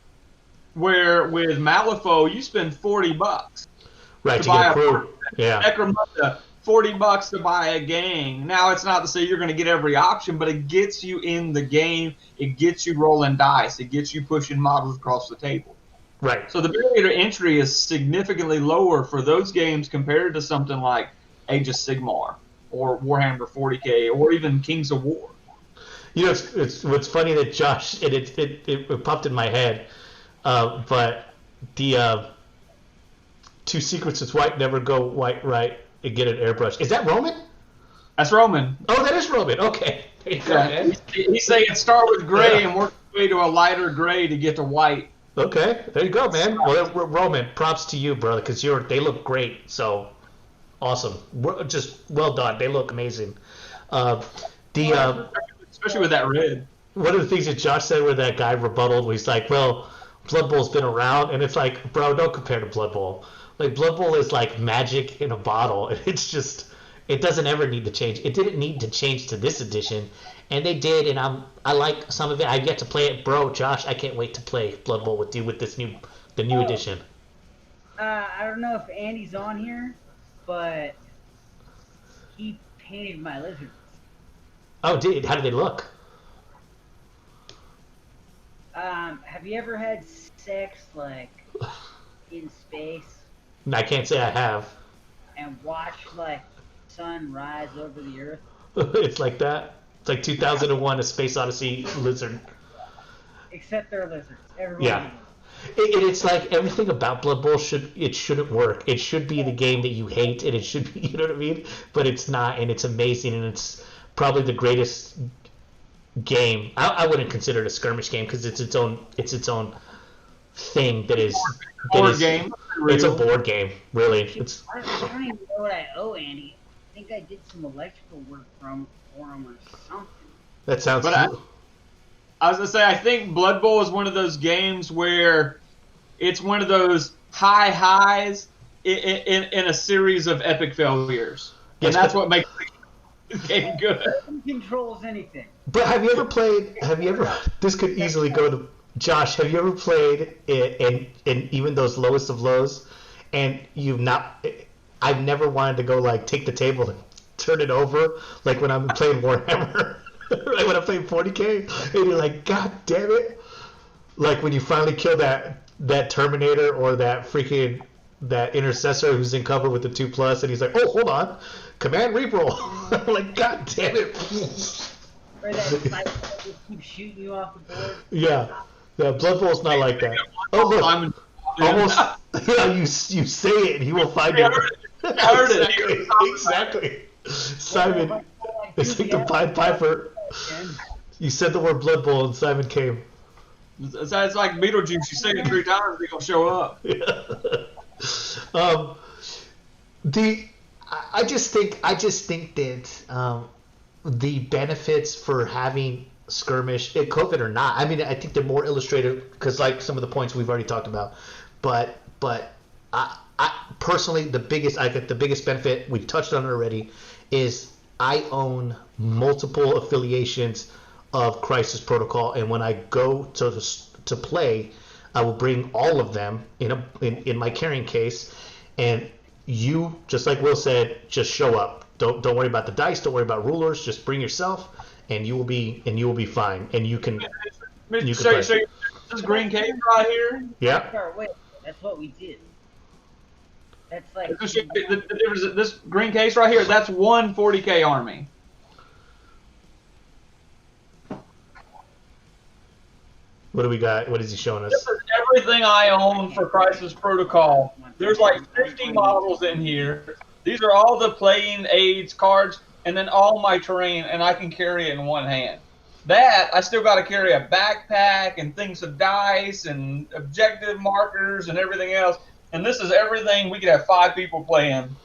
C: where with Malifaux you spend $40
A: right to buy a crew.
C: Necromunda, $40 to buy a gang. Now it's not to say you're going to get every option, but it gets you in the game. It gets you rolling dice. It gets you pushing models across the table.
A: Right.
C: So the barrier to entry is significantly lower for those games compared to something like Age of Sigmar or Warhammer 40K or even Kings of War.
A: It's what's funny that Josh, it popped in my head, but the 2 secrets is white never go white right and get an airbrush. Is that Roman?
C: That's Roman.
A: Oh, that is Roman. Okay. There you go, man.
C: He's saying start with gray and work your way to a lighter gray to get to white.
A: Okay, there you go, man. Well, Roman, props to you, brother, because they look great. So awesome, just well done. They look amazing.
C: Especially with that red.
A: One of the things that Josh said where that guy rebutted was like, well, Blood Bowl's been around, and it's like, bro, don't compare to Blood Bowl. Like, Blood Bowl is like magic in a bottle. It's just, it doesn't ever need to change. It didn't need to change to this edition, and they did, and I like some of it. I've yet to play it. Bro, Josh, I can't wait to play Blood Bowl with you with the new edition.
D: I don't know if Andy's on here, but he painted my lizards.
A: Oh, how did they look?
D: Have you ever had sex, in space?
A: I can't say I have.
D: And watched, sun rise over the Earth?
A: It's like that? It's like 2001, A Space Odyssey lizard.
D: Except they're lizards. Everybody.
A: Yeah. It's like everything about Blood Bowl shouldn't work. It should be the game that you hate, and it should be, you know what I mean? But it's not, and it's amazing, and it's probably the greatest game. I wouldn't consider it a skirmish game because it's its own thing that is
C: board game.
A: It's a board game, really.
D: I don't even know what I owe Andy. I think I did some electrical work for him or something.
A: That sounds.
C: But I was gonna say, I think Blood Bowl is one of those games where it's one of those high highs in a series of epic failures, and that's what makes the game good.
D: Who controls anything?
A: But have you ever played? This could easily go to Josh. Have you ever played in even those lowest of lows, and you've not? I've never wanted to go take the table and turn it over, like when I'm playing Warhammer. Like when I play 40K, and you're like, God damn it! Like when you finally kill that Terminator or that Intercessor who's in cover with the 2+, and he's like, oh, hold on, command reroll. I'm like, God damn it!
D: Or that cycle that just keeps shooting you off the board.
A: Yeah, Yeah, Blood Bowl's not like that. Oh, look.
C: Simon,
A: Almost. Yeah, you say it, and he will find it.
C: I heard it.
A: Exactly. Simon, it's like the Pied Piper. You said the word Blood Bowl, and Simon came.
C: It's like Beetlejuice. You say it 3 times, they're gonna show up.
A: Yeah. I just think that the benefits for having skirmish, COVID or not, I mean, I think they're more illustrative because, like some of the points we've already talked about. But I personally, the biggest benefit we've touched on it already is I own multiple affiliations of Crisis Protocol, and when I go to play, I will bring all of them in my carrying case, and you, just like Will said, just show up. Don't worry about the dice. Don't worry about rulers. Just bring yourself, and you will be fine. And you can.
C: So this green case right here.
A: Yeah.
D: Wait, that's what we did. That's like
C: The difference. This green case right here. That's one 40K army.
A: What do we got? What is he showing us?
C: This is everything I own for Crisis Protocol. There's like 50 models in here. These are all the playing aids cards, and then all my terrain, and I can carry it in one hand. That, I still got to carry a backpack and things of dice and objective markers and everything else. And this is everything. We could have 5 people playing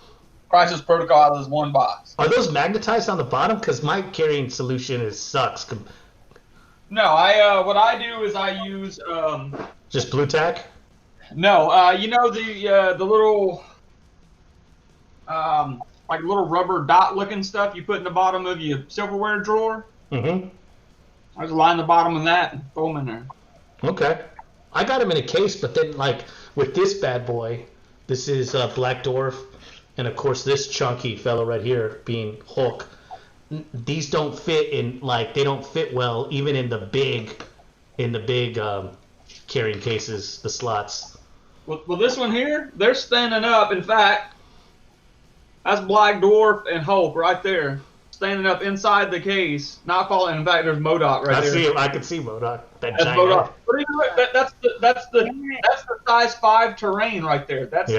C: Crisis Protocol out of this one box.
A: Are those magnetized on the bottom? Because my carrying solution sucks.
C: No, what I do is I use
A: just blue tack.
C: No, you know the little like little rubber dot looking stuff you put in the bottom of your silverware drawer.
A: Mm-hmm.
C: I just line the bottom of that and throw them in there.
A: Okay, I got them in a case, but then like with this bad boy, this is Black Dwarf, and of course this chunky fellow right here being Hulk. These don't fit in, like, they don't fit well even in the big carrying cases, the slots.
C: Well, this one here, they're standing up. In fact, that's Black Dwarf and Hulk right there, standing up inside the case, not falling. In fact, there's MODOK right there.
A: I can see MODOK.
C: That's MODOK. That's the size 5 terrain right there. That's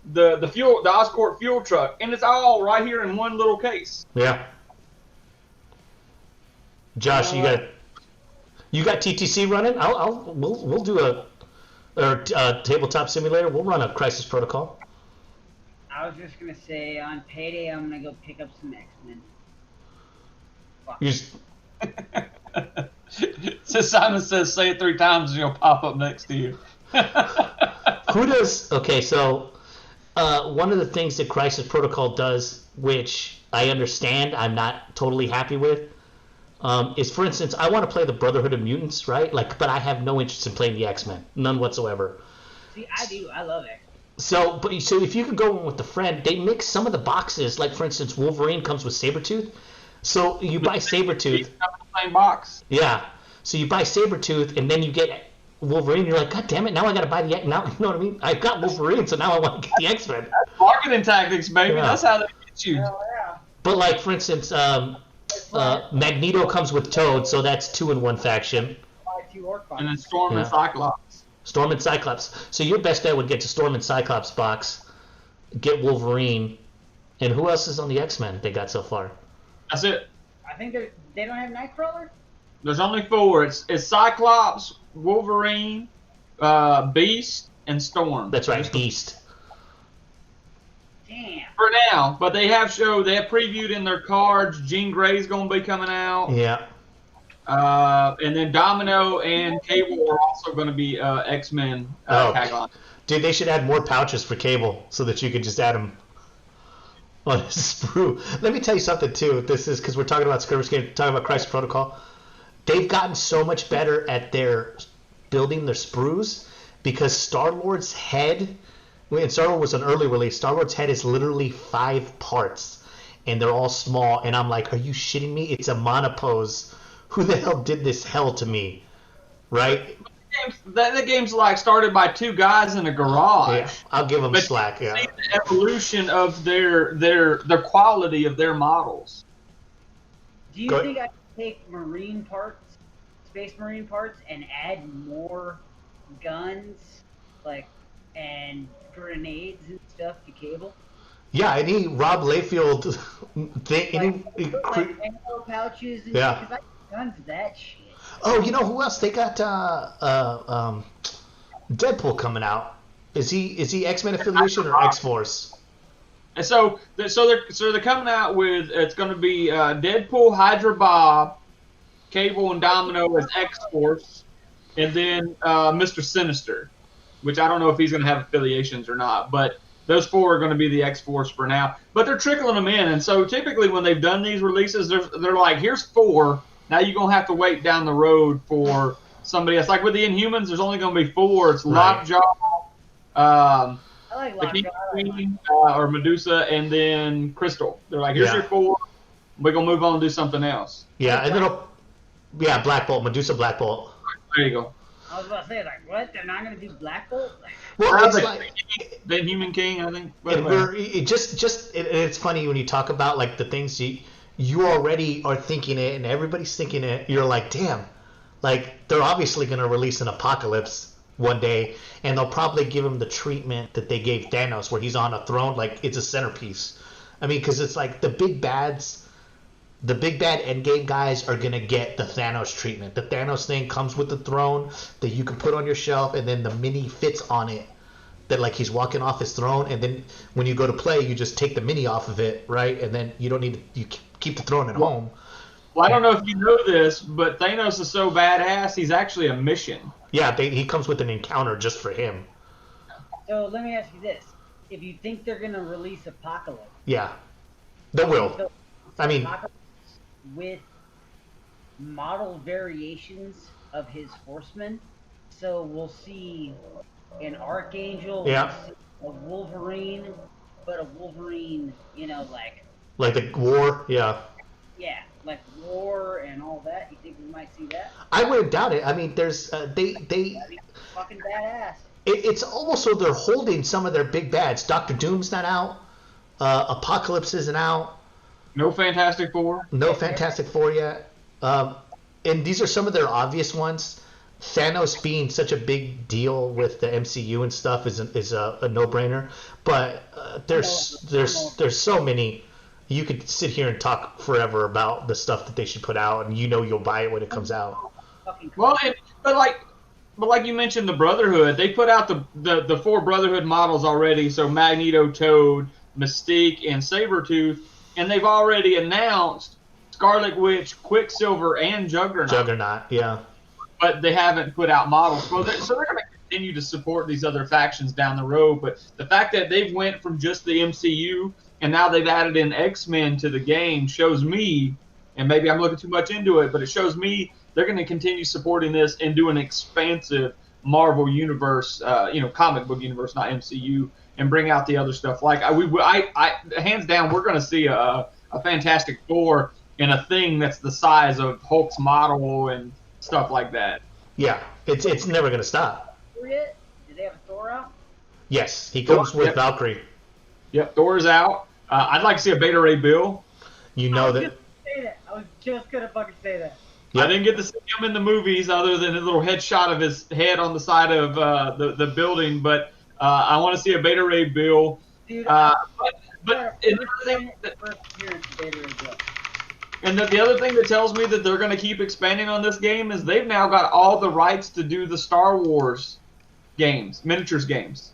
C: the fuel, the Oscorp fuel truck, and it's all right here in one little case.
A: Yeah. Josh, you got TTC running? We'll do a tabletop simulator. We'll run a Crisis Protocol.
D: I was just gonna say on payday I'm gonna go pick up some X-Men.
C: So Simon says, say it 3 times and he'll pop up next to you.
A: Who does? Okay, so. One of the things that Crisis Protocol does, which I understand I'm not totally happy with, is, for instance, I want to play the Brotherhood of Mutants, right? Like, but I have no interest in playing the X-Men, none whatsoever.
D: See, I do. I love X-Men.
A: So if you could go in with a friend, they mix some of the boxes. Like, for instance, Wolverine comes with Sabretooth. So you buy Sabretooth.
C: Same box.
A: Yeah. So you buy Sabretooth, and then you get Wolverine, you're like, God damn it, now I gotta buy the X. Now, you know what I mean? I've got Wolverine, so now I want to get the X-Men.
C: That's marketing tactics, baby. Yeah. That's how they get you.
D: Yeah.
A: But, like, for instance, Magneto comes with Toad, so that's 2 in one faction.
C: And then Storm and Cyclops.
A: Storm and Cyclops. So your best bet would get to Storm and Cyclops box, get Wolverine, and who else is on the X-Men they got so far?
C: That's it.
D: I think they don't have Nightcrawler?
C: There's only 4. It's Cyclops, Wolverine, Beast, and Storm.
A: That's right, Beast.
D: Damn.
C: For now, but they have previewed in their cards. Jean Grey's gonna be coming out.
A: Yeah.
C: And then Domino and Cable are also going to be X-Men tagline.
A: Dude, they should add more pouches for Cable so that you could just add them on his sprue. Let me tell you something too. This is because we're talking about skirmish game, talking about Crisis Protocol. They've gotten so much better at their building their sprues because Star-Lord's head, when Star-Lord was an early release, Star-Lord's head is literally 5 parts and they're all small. And I'm like, are you shitting me? It's a monopose. Who the hell did this hell to me? Right?
C: The game's like started by 2 guys in a garage.
A: Yeah, I'll give them slack. Yeah.
C: See the evolution of their quality of their models.
D: Do you think I can take marine parts, Space Marine parts and add more guns, and grenades and stuff to Cable.
A: Yeah, any Rob Layfield thing,
D: ammo pouches and
A: yeah.
D: shit, 'cause tons of that shit.
A: Oh, you know who else? They got Deadpool coming out. Is he X-Men affiliation or X-Force?
C: And so they're coming out with, it's going to be Deadpool, Hydra Bob, Cable, and Domino as X-Force, and then Mr. Sinister, which I don't know if he's going to have affiliations or not, but those 4 are going to be the X-Force for now. But they're trickling them in, and so typically when they've done these releases, they're like, here's 4. Now you're going to have to wait down the road for somebody else. Like with the Inhumans, there's only going to be 4. It's Lockjaw,
D: I like Lockjaw.
C: or Medusa, and then Crystal. They're like, here's your 4. We're going to move on and do something else.
A: Yeah, and then Black Bolt, Medusa Black Bolt.
C: There you go.
D: I was about to say, what? They're not going to do Black Bolt?
A: Well, it's like
C: the Human King, I think.
A: It's funny when you talk about like the things you already are thinking it, and everybody's thinking it. You're like, damn, like they're obviously going to release an Apocalypse one day, and they'll probably give him the treatment that they gave Thanos, where he's on a throne, like it's a centerpiece. I mean, because it's like the big bad Endgame guys are going to get the Thanos treatment. The Thanos thing comes with the throne that you can put on your shelf, and then the mini fits on it. That like he's walking off his throne, and then when you go to play, you just take the mini off of it, right? And then you don't need to, you keep the throne at home.
C: Well, I don't know if you know this, but Thanos is so badass, he's actually a mission.
A: Yeah, he comes with an encounter just for him.
D: So let me ask you this. If you think they're going to release Apocalypse.
A: Yeah, they will. I mean,
D: with model variations of his horsemen. So we'll see an Archangel,
A: yeah,
D: a Wolverine, but a Wolverine,
A: like the War, yeah.
D: Yeah, like War and all that. You think we might see that?
A: I wouldn't doubt it. I mean, there's
D: That'd be fucking badass.
A: It's almost so they're holding some of their big bads. Doctor Doom's not out. Apocalypse isn't out.
C: No Fantastic Four.
A: No Fantastic Four yet. And these are some of their obvious ones. Thanos being such a big deal with the MCU and stuff is a no-brainer. But there's so many. You could sit here and talk forever about the stuff that they should put out, and you'll buy it when it comes out.
C: Well, but like you mentioned, the Brotherhood, they put out the 4 Brotherhood models already. So Magneto, Toad, Mystique, and Sabretooth, and they've already announced Scarlet Witch, Quicksilver, and Juggernaut.
A: Juggernaut, yeah.
C: But they haven't put out models. Well, so they're going to continue to support these other factions down the road. But the fact that they've went from just the MCU and now they've added in X-Men to the game shows me, and maybe I'm looking too much into it, but it shows me they're going to continue supporting this and do an expansive Marvel universe, comic book universe, not MCU, and bring out the other stuff. Like I hands down, we're going to see a Fantastic Four in a thing that's the size of Hulk's model and stuff like that.
A: Yeah, it's never going to stop.
D: Did they have a Thor out?
A: Yes, he comes with Valkyrie.
C: Yep, Thor's out. I'd like to see a Beta Ray Bill.
A: You know that.
D: I was just gonna fucking say that.
C: Yep. I didn't get to see him in the movies other than a little headshot of his head on the side of the building, but I want to see a Beta Ray Bill.
D: Dude,
C: but and the other thing that tells me that they're going to keep expanding on this game is they've now got all the rights to do the Star Wars games, miniatures games.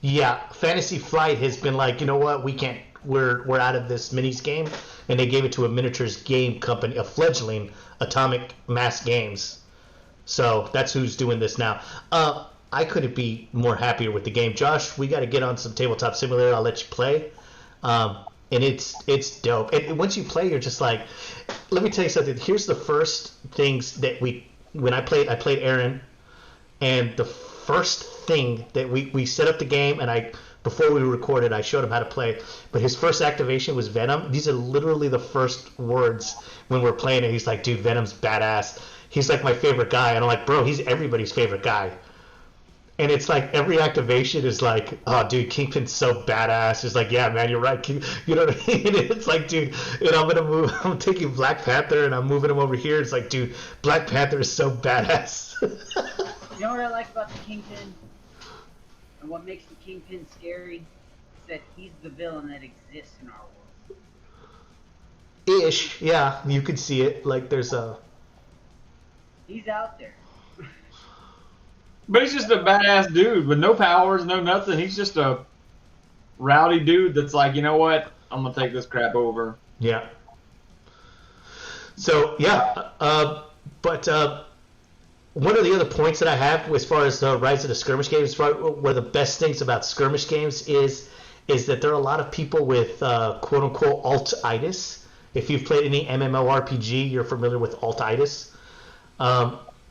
A: Yeah, Fantasy Flight has been like, you know what, we're out of this minis game, and they gave it to a miniatures game company, a fledgling Atomic Mass Games. So that's who's doing this now. I couldn't be more happier with the game. Josh, we got to get on some Tabletop Simulator. I'll let you play. And it's dope. And once you play, you're just like, let me tell you something. Here's the first things that when I played Aaron, and the first thing that we set up the game, and before we recorded, I showed him how to play. But his first activation was Venom. These are literally the first words when we're playing it. He's like, dude, Venom's badass. He's like my favorite guy. And I'm like, bro, he's everybody's favorite guy. and it's like every activation is like, oh, dude, Kingpin's so badass. It's like, yeah, man, you're right. You know what I mean? And it's like, dude, I'm taking Black Panther and I'm moving him over here. It's like, dude, Black Panther is so badass.
D: You know what I like about the Kingpin? And what makes the Kingpin scary? Is that he's the villain that exists in our world.
A: Ish, yeah, you could see it. Like, there's a...
D: He's out there.
C: But he's just a badass dude with no powers, no nothing. He's just a rowdy dude that's like, you know what? I'm going to take this crap over.
A: Yeah. So, yeah. But one of the other points that I have as far as the rise of the skirmish games, one of the best things about skirmish games is that there are a lot of people with quote-unquote alt-itis. If you've played any MMORPG, you're familiar with alt-itis.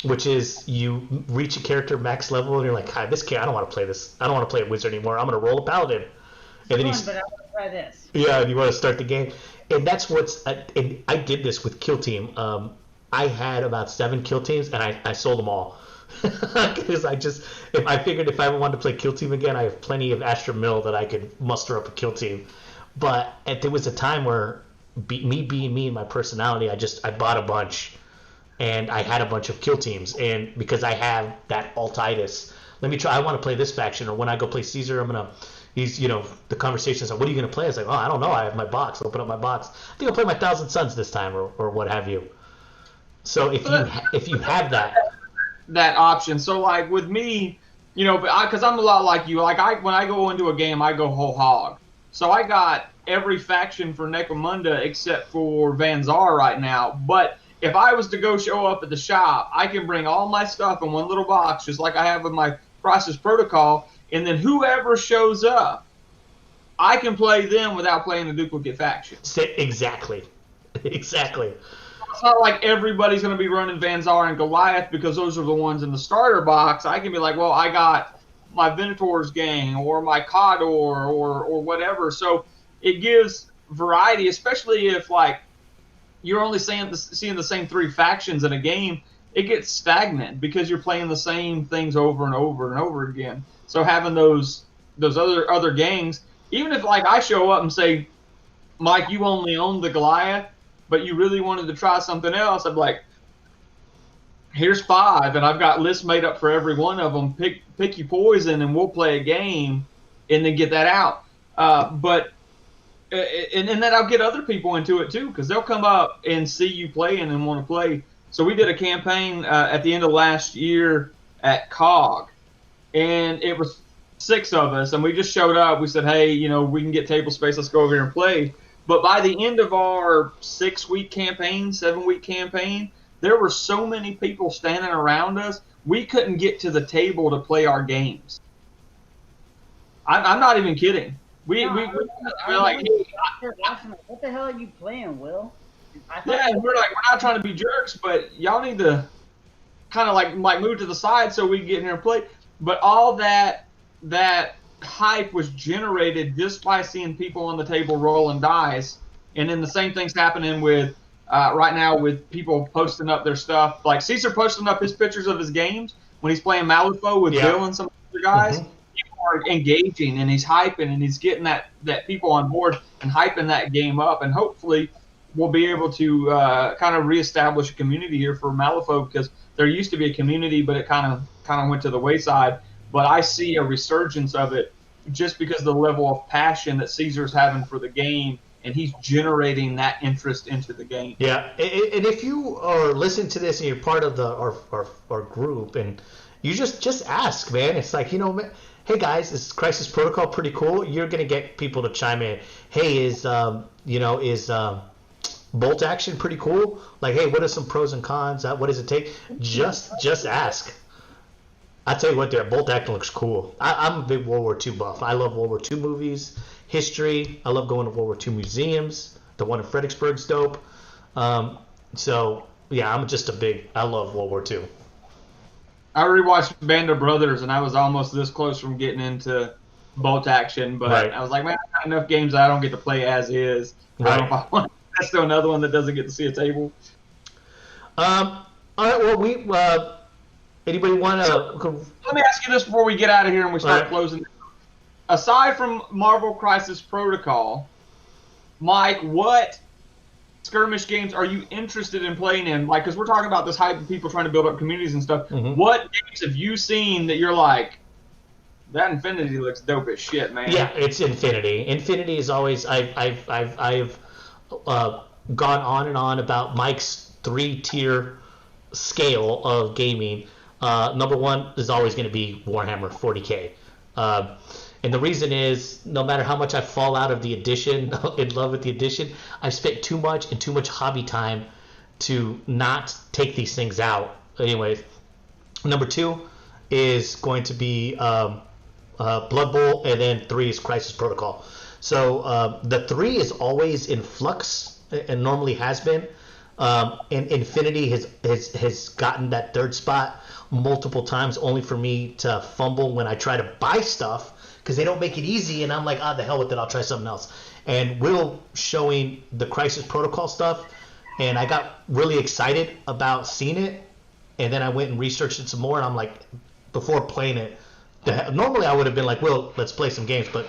A: Which is you reach a character max level and you're like, hi, this character, I don't want to play this. I don't want to play a wizard anymore. I'm going to roll a paladin. And then
D: But I want to try this.
A: yeah, and you want to start the game. And that's what's and I did this with Kill Team. I had about 7 kill teams and I sold them all. Because I figured if I ever wanted to play Kill Team again, I have plenty of Astra Mill that I could muster up a Kill Team. But there was a time where me being me and my personality, I bought a bunch. And I had a bunch of kill teams, and because I have that altitis, let me try. I want to play this faction, or when I go play Caesar, the conversations are, what are you gonna play? It's like, oh, I don't know. I have my box. Open up my box. I think I'll play my Thousand Suns this time, or what have you. So if you have that
C: option, so like with me, because I'm a lot like you. Like when I go into a game, I go whole hog. So I got every faction for Necromunda except for Vanzar right now, but if I was to go show up at the shop, I can bring all my stuff in one little box, just like I have with my Crisis Protocol, and then whoever shows up, I can play them without playing a duplicate faction.
A: Exactly.
C: It's not like everybody's going to be running Vanzar and Goliath because those are the ones in the starter box. I can be like, well, I got my Venator's gang or my Cawdor or whatever. So it gives variety, especially if, like, you're only seeing the same 3 factions in a game. It gets stagnant because you're playing the same things over and over and over again. So having those other gangs, even if like I show up and say, Mike, you only own the Goliath, but you really wanted to try something else, I'm like, here's 5, and I've got lists made up for every one of them. Pick your poison, and we'll play a game, and then get that out. And then I'll get other people into it too, because they'll come up and see you playing and want to play. So we did a campaign at the end of last year at COG, and it was 6 of us, and we just showed up. We said, hey, we can get table space. Let's go over here and play. But by the end of our 6-week campaign, 7-week campaign, there were so many people standing around us, we couldn't get to the table to play our games. I'm not even kidding. We're like, hey,
D: what the hell are you playing, Will?
C: Yeah, we're not trying to be jerks, but y'all need to kind of like move to the side so we can get in here and play. But all that hype was generated just by seeing people on the table rolling dice, and then the same thing's happening with right now with people posting up their stuff. Like Caesar posting up his pictures of his games when he's playing Malifaux with Bill and some other guys. Mm-hmm. Are engaging, and he's hyping, and he's getting that people on board and hyping that game up, and hopefully we'll be able to kind of reestablish a community here for Malifaux, because there used to be a community, but it kind of went to the wayside. But I see a resurgence of it just because of the level of passion that Caesar's having for the game, and he's generating that interest into the game.
A: Yeah, and if you are listening to this and you're part of our group, and you just ask, man. It's like, hey guys, is Crisis Protocol pretty cool? You're gonna get people to chime in. Hey, is bolt action pretty cool? Like, hey, what are some pros and cons? What does it take? Just ask. I tell you what, there, bolt action looks cool. I'm a big World War II buff. I love World War II movies, history. I love going to World War II museums. The one in Fredericksburg's dope. So yeah, I love World War II.
C: I rewatched Band of Brothers, and I was almost this close from getting into bolt action, but I was like, man, I got enough games I don't get to play as is. I don't know if I want to pass to another one that doesn't get to see a table.
A: All right, well, Anybody want to?
C: Let me ask you this before we get out of here and we start
A: Right.
C: closing. Aside from Marvel Crisis Protocol, Mike, what skirmish games are you interested in playing in? Like, because we're talking about this hype of people trying to build up communities and stuff.
A: Mhm.
C: What games have you seen that you're like, that Infinity looks dope as shit, man?
A: Yeah, it's Infinity. Infinity is always I've gone on and on about Mike's 3-tier scale of gaming. Number one is always going to be Warhammer 40K. And the reason is, no matter how much I fall out of the edition, in love with the edition, I've spent too much hobby time to not take these things out. Anyways, number two is going to be Blood Bowl, and then 3 is Crisis Protocol. So the 3 is always in flux, and normally has been. And Infinity has gotten that 3rd spot multiple times, only for me to fumble when I try to buy stuff because they don't make it easy, and I'm like, the hell with it, I'll try something else. And Will showing the Crisis Protocol stuff, and I got really excited about seeing it, and then I went and researched it some more, and I'm like, before playing it, normally I would have been like, Will, let's play some games, but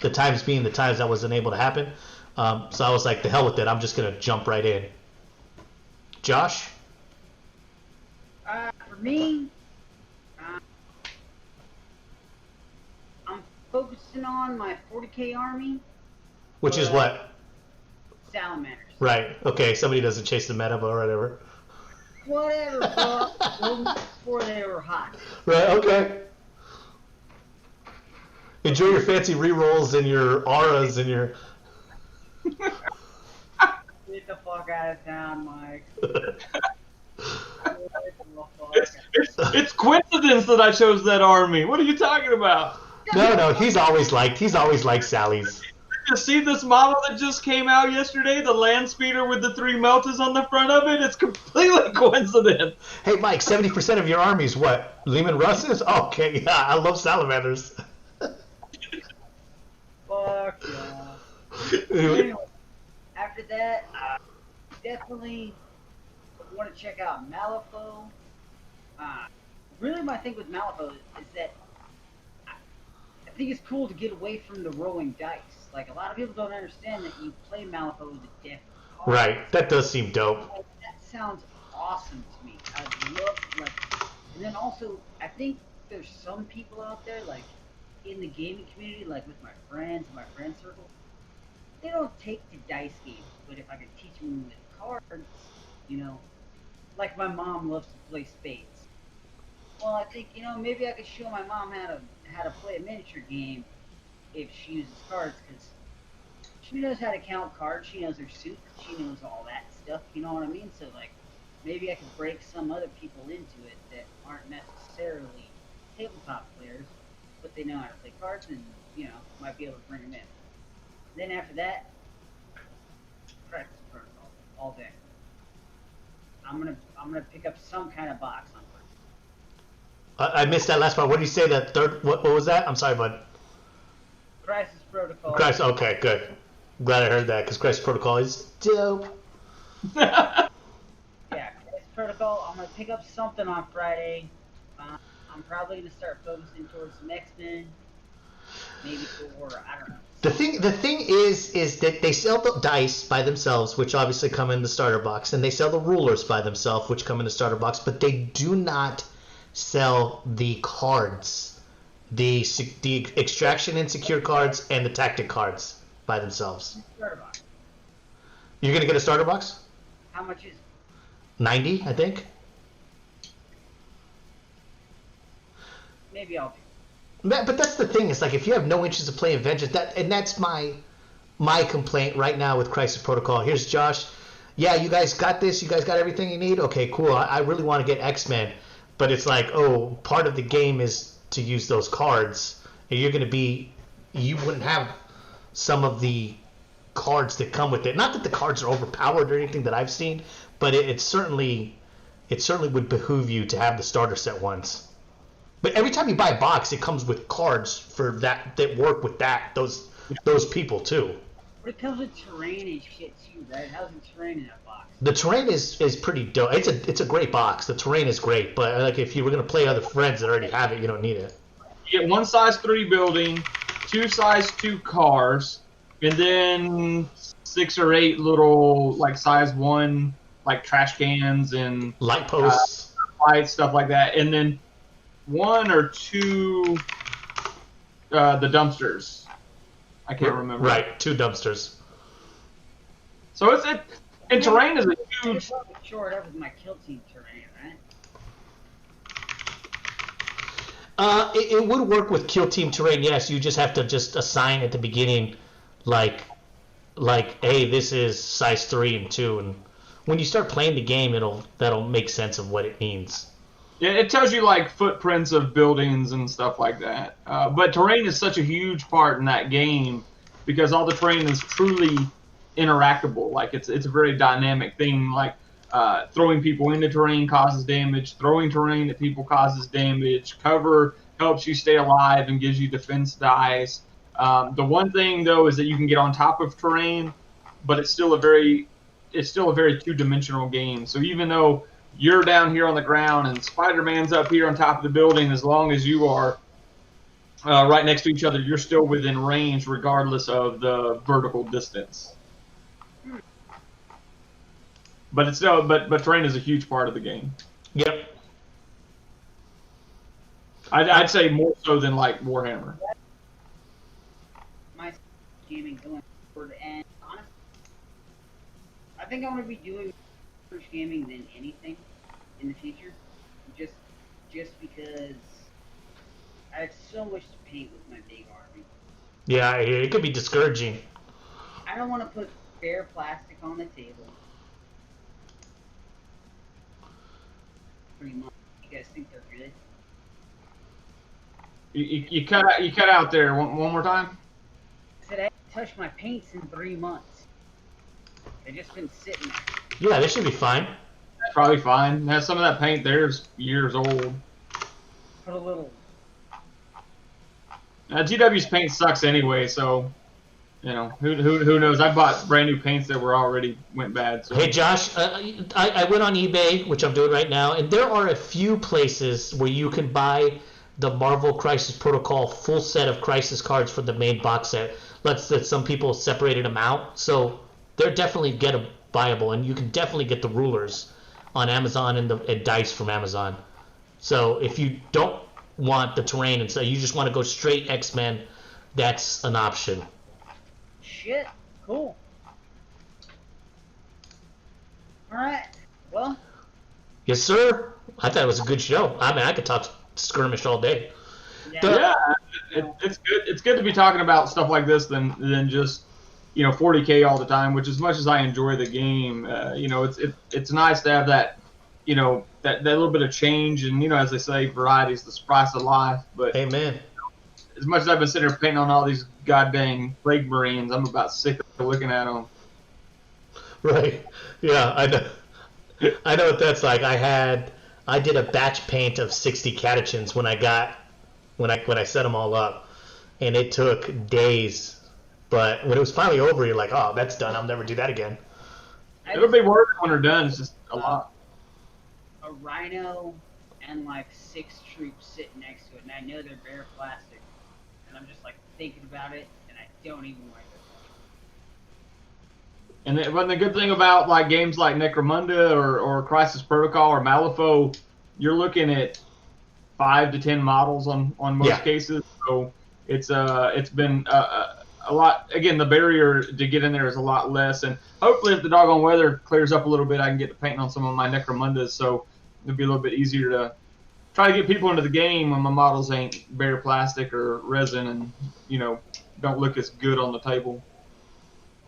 A: the times being the times that wasn't able to happen, so I was like, the hell with it, I'm just going to jump right in. Josh?
D: For me, I'm focusing on my 40K army.
A: Which is what?
D: Salamanders.
A: Right. Okay, somebody doesn't chase the meta or whatever.
D: Whatever, bro. Before they were hot.
A: Right, okay. Enjoy your fancy rerolls and your auras and your...
D: Get the fuck out of town, Mike.
C: It's coincidence that I chose that army. What are you talking about?
A: No, he's always liked Sally's.
C: You see this model that just came out yesterday, the land speeder with the 3 meltas on the front of it? It's completely coincidence.
A: Hey, Mike, 70% of your army's what? Lehman Russes? Okay, yeah, I love salamanders.
D: Fuck yeah. Anyway, after that, definitely want to check out Malifaux. Really, my thing with Malifaux is that I think it's cool to get away from the rolling dice. Like, a lot of people don't understand that you play Malifaux with a death card.
A: Right, that does seem dope.
D: That sounds awesome to me. I'd love, and then also, I think there's some people out there, like, in the gaming community, like with my friends, my friend circle, they don't take to dice games, but if I could teach them with cards, like my mom loves to play spades. Well, I think, maybe I could show my mom how to play a miniature game if she uses cards, because she knows how to count cards, she knows her suit, she knows all that stuff, you know what I mean? So, like, maybe I could break some other people into it that aren't necessarily tabletop players, but they know how to play cards and, might be able to bring them in. Then after that, Crisis Protocol, all day. I'm gonna pick up some kind of box on Friday.
A: I missed that last part. What did you say, that third? What was that? I'm sorry, bud.
D: Crisis Protocol.
A: Okay, good. I'm glad I heard that, because Crisis Protocol is dope.
D: Yeah, Crisis Protocol. I'm gonna pick up something on Friday. I'm probably gonna start focusing towards some X-Men. Maybe Thor. I don't know.
A: The thing is that they sell the dice by themselves, which obviously come in the starter box, and they sell the rulers by themselves, which come in the starter box, but they do not sell the cards, the extraction and secure cards, and the tactic cards by themselves.
D: Starter box.
A: You're gonna get a starter box?
D: How much is it?
A: 90, I think.
D: Maybe I'll do.
A: But that's the thing. It's like, if you have no interest in playing Vengeance, that's my complaint right now with Crisis Protocol. Here's Josh. Yeah, you guys got this. You guys got everything you need. Okay, cool. I really want to get X-Men, but it's like, part of the game is to use those cards, and you wouldn't have some of the cards that come with it. Not that the cards are overpowered or anything that I've seen, but it certainly would behoove you to have the starter set ones. But every time you buy a box, it comes with cards for that work with those people too.
D: But it comes with terrain and shit too, right? How's the terrain in that box?
A: The terrain is pretty dope. It's a great box. The terrain is great, but like if you were gonna play other friends that already have it, you don't need it.
C: You get one size 3 building, 2 size 2 cars, and then 6 or 8 little like size 1 like trash cans and
A: Light posts.
C: lights, stuff like that, and then 1 or 2 the dumpsters. I can't remember.
A: Right, 2 dumpsters.
C: So and terrain is a huge.
D: It's probably short up with my kill team terrain, right?
A: It would work with kill team terrain. Yes, you just have to just assign at the beginning, like, hey, this is size 3 and 2, and when you start playing the game, that'll make sense of what it means.
C: Yeah, it tells you like footprints of buildings and stuff like that. But terrain is such a huge part in that game because all the terrain is truly interactable. Like it's a very dynamic thing. Like throwing people into terrain causes damage. Throwing terrain at people causes damage. Cover helps you stay alive and gives you defense dice. The one thing though is that you can get on top of terrain, but it's still a very two-dimensional game. So even though you're down here on the ground and Spider-Man's up here on top of the building, as long as you are right next to each other, you're still within range regardless of the vertical distance. But it's still, but terrain is a huge part of the game.
A: Yep.
C: I'd say more so than like Warhammer.
D: My gaming going forward, and honestly, I think I'm gonna be doing more gaming than anything in the future, just because I have so much to paint with my big army.
A: Yeah, it could be discouraging.
D: I don't want to put bare plastic on the table. 3 months. You guys think they're good?
C: You cut out there one more time.
D: I said I haven't touched my paints in 3 months. They've just been sitting there.
A: Yeah, they should be fine.
C: That's probably fine. Now, some of that paint there's years old.
D: Put a little.
C: GW's paint sucks anyway, so you know who knows? I bought brand new paints that went bad. So.
A: Hey Josh, I went on eBay, which I'm doing right now, and there are a few places where you can buy the Marvel Crisis Protocol full set of Crisis cards for the main box set. That some people separated them out, so they're definitely buyable, and you can definitely get the rulers on Amazon and dice from Amazon. So if you don't want the terrain and so you just want to go straight X-Men, that's an option.
D: Shit, cool. Alright, well.
A: Yes, sir. I thought it was a good show. I mean, I could talk skirmish all day.
C: Yeah, it's good. It's good to be talking about stuff like this than just 40K all the time. Which, as much as I enjoy the game, it's nice to have that that little bit of change and as they say, variety is the spice of life. But
A: amen.
C: As much as I've been sitting here painting on all these goddamn plague marines, I'm about sick of looking at them.
A: Right. Yeah, I know. I know what that's like. I did a batch paint of 60 catechins when I set them all up, and it took days. But when it was finally over, you're like, oh, that's done. I'll never do that again.
C: It'll be worth it when they're done. It's just a lot.
D: A rhino and like 6 troops sitting next to it, and I know they're bare plastic, and I'm just like thinking about it, and I don't even like it.
C: And the good thing about like games like Necromunda or Crisis Protocol or Malifaux, you're looking at 5 to 10 models on most cases. So it's been a lot. Again, the barrier to get in there is a lot less, and hopefully if the doggone weather clears up a little bit, I can get to painting on some of my Necromundas. So it'll be a little bit easier to try to get people into the game when my models ain't bare plastic or resin and don't look as good on the table.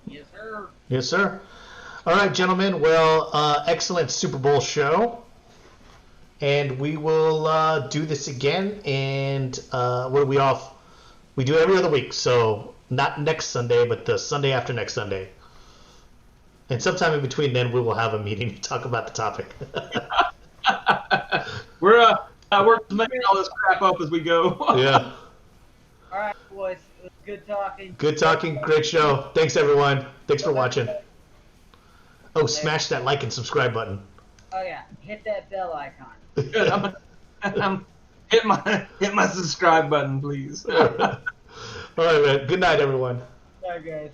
D: Yes, sir.
A: Yes, sir. All right, gentlemen. Well, excellent Super Bowl show. And we will do this again. And what are we off? We do every other week. So not next Sunday, but the Sunday after next Sunday. And sometime in between then, we will have a meeting to talk about the topic.
C: We're making all this crap up as we go.
A: Yeah.
D: All right, boys. It was good. Good talking.
A: Good talking. Great show. Thanks, everyone. Thanks for watching. Oh, smash that like and subscribe button.
D: Oh yeah, hit that bell icon.
C: Good. I'm hit my subscribe button, please.
A: All right, man. Good night, everyone.
D: Sorry, guys.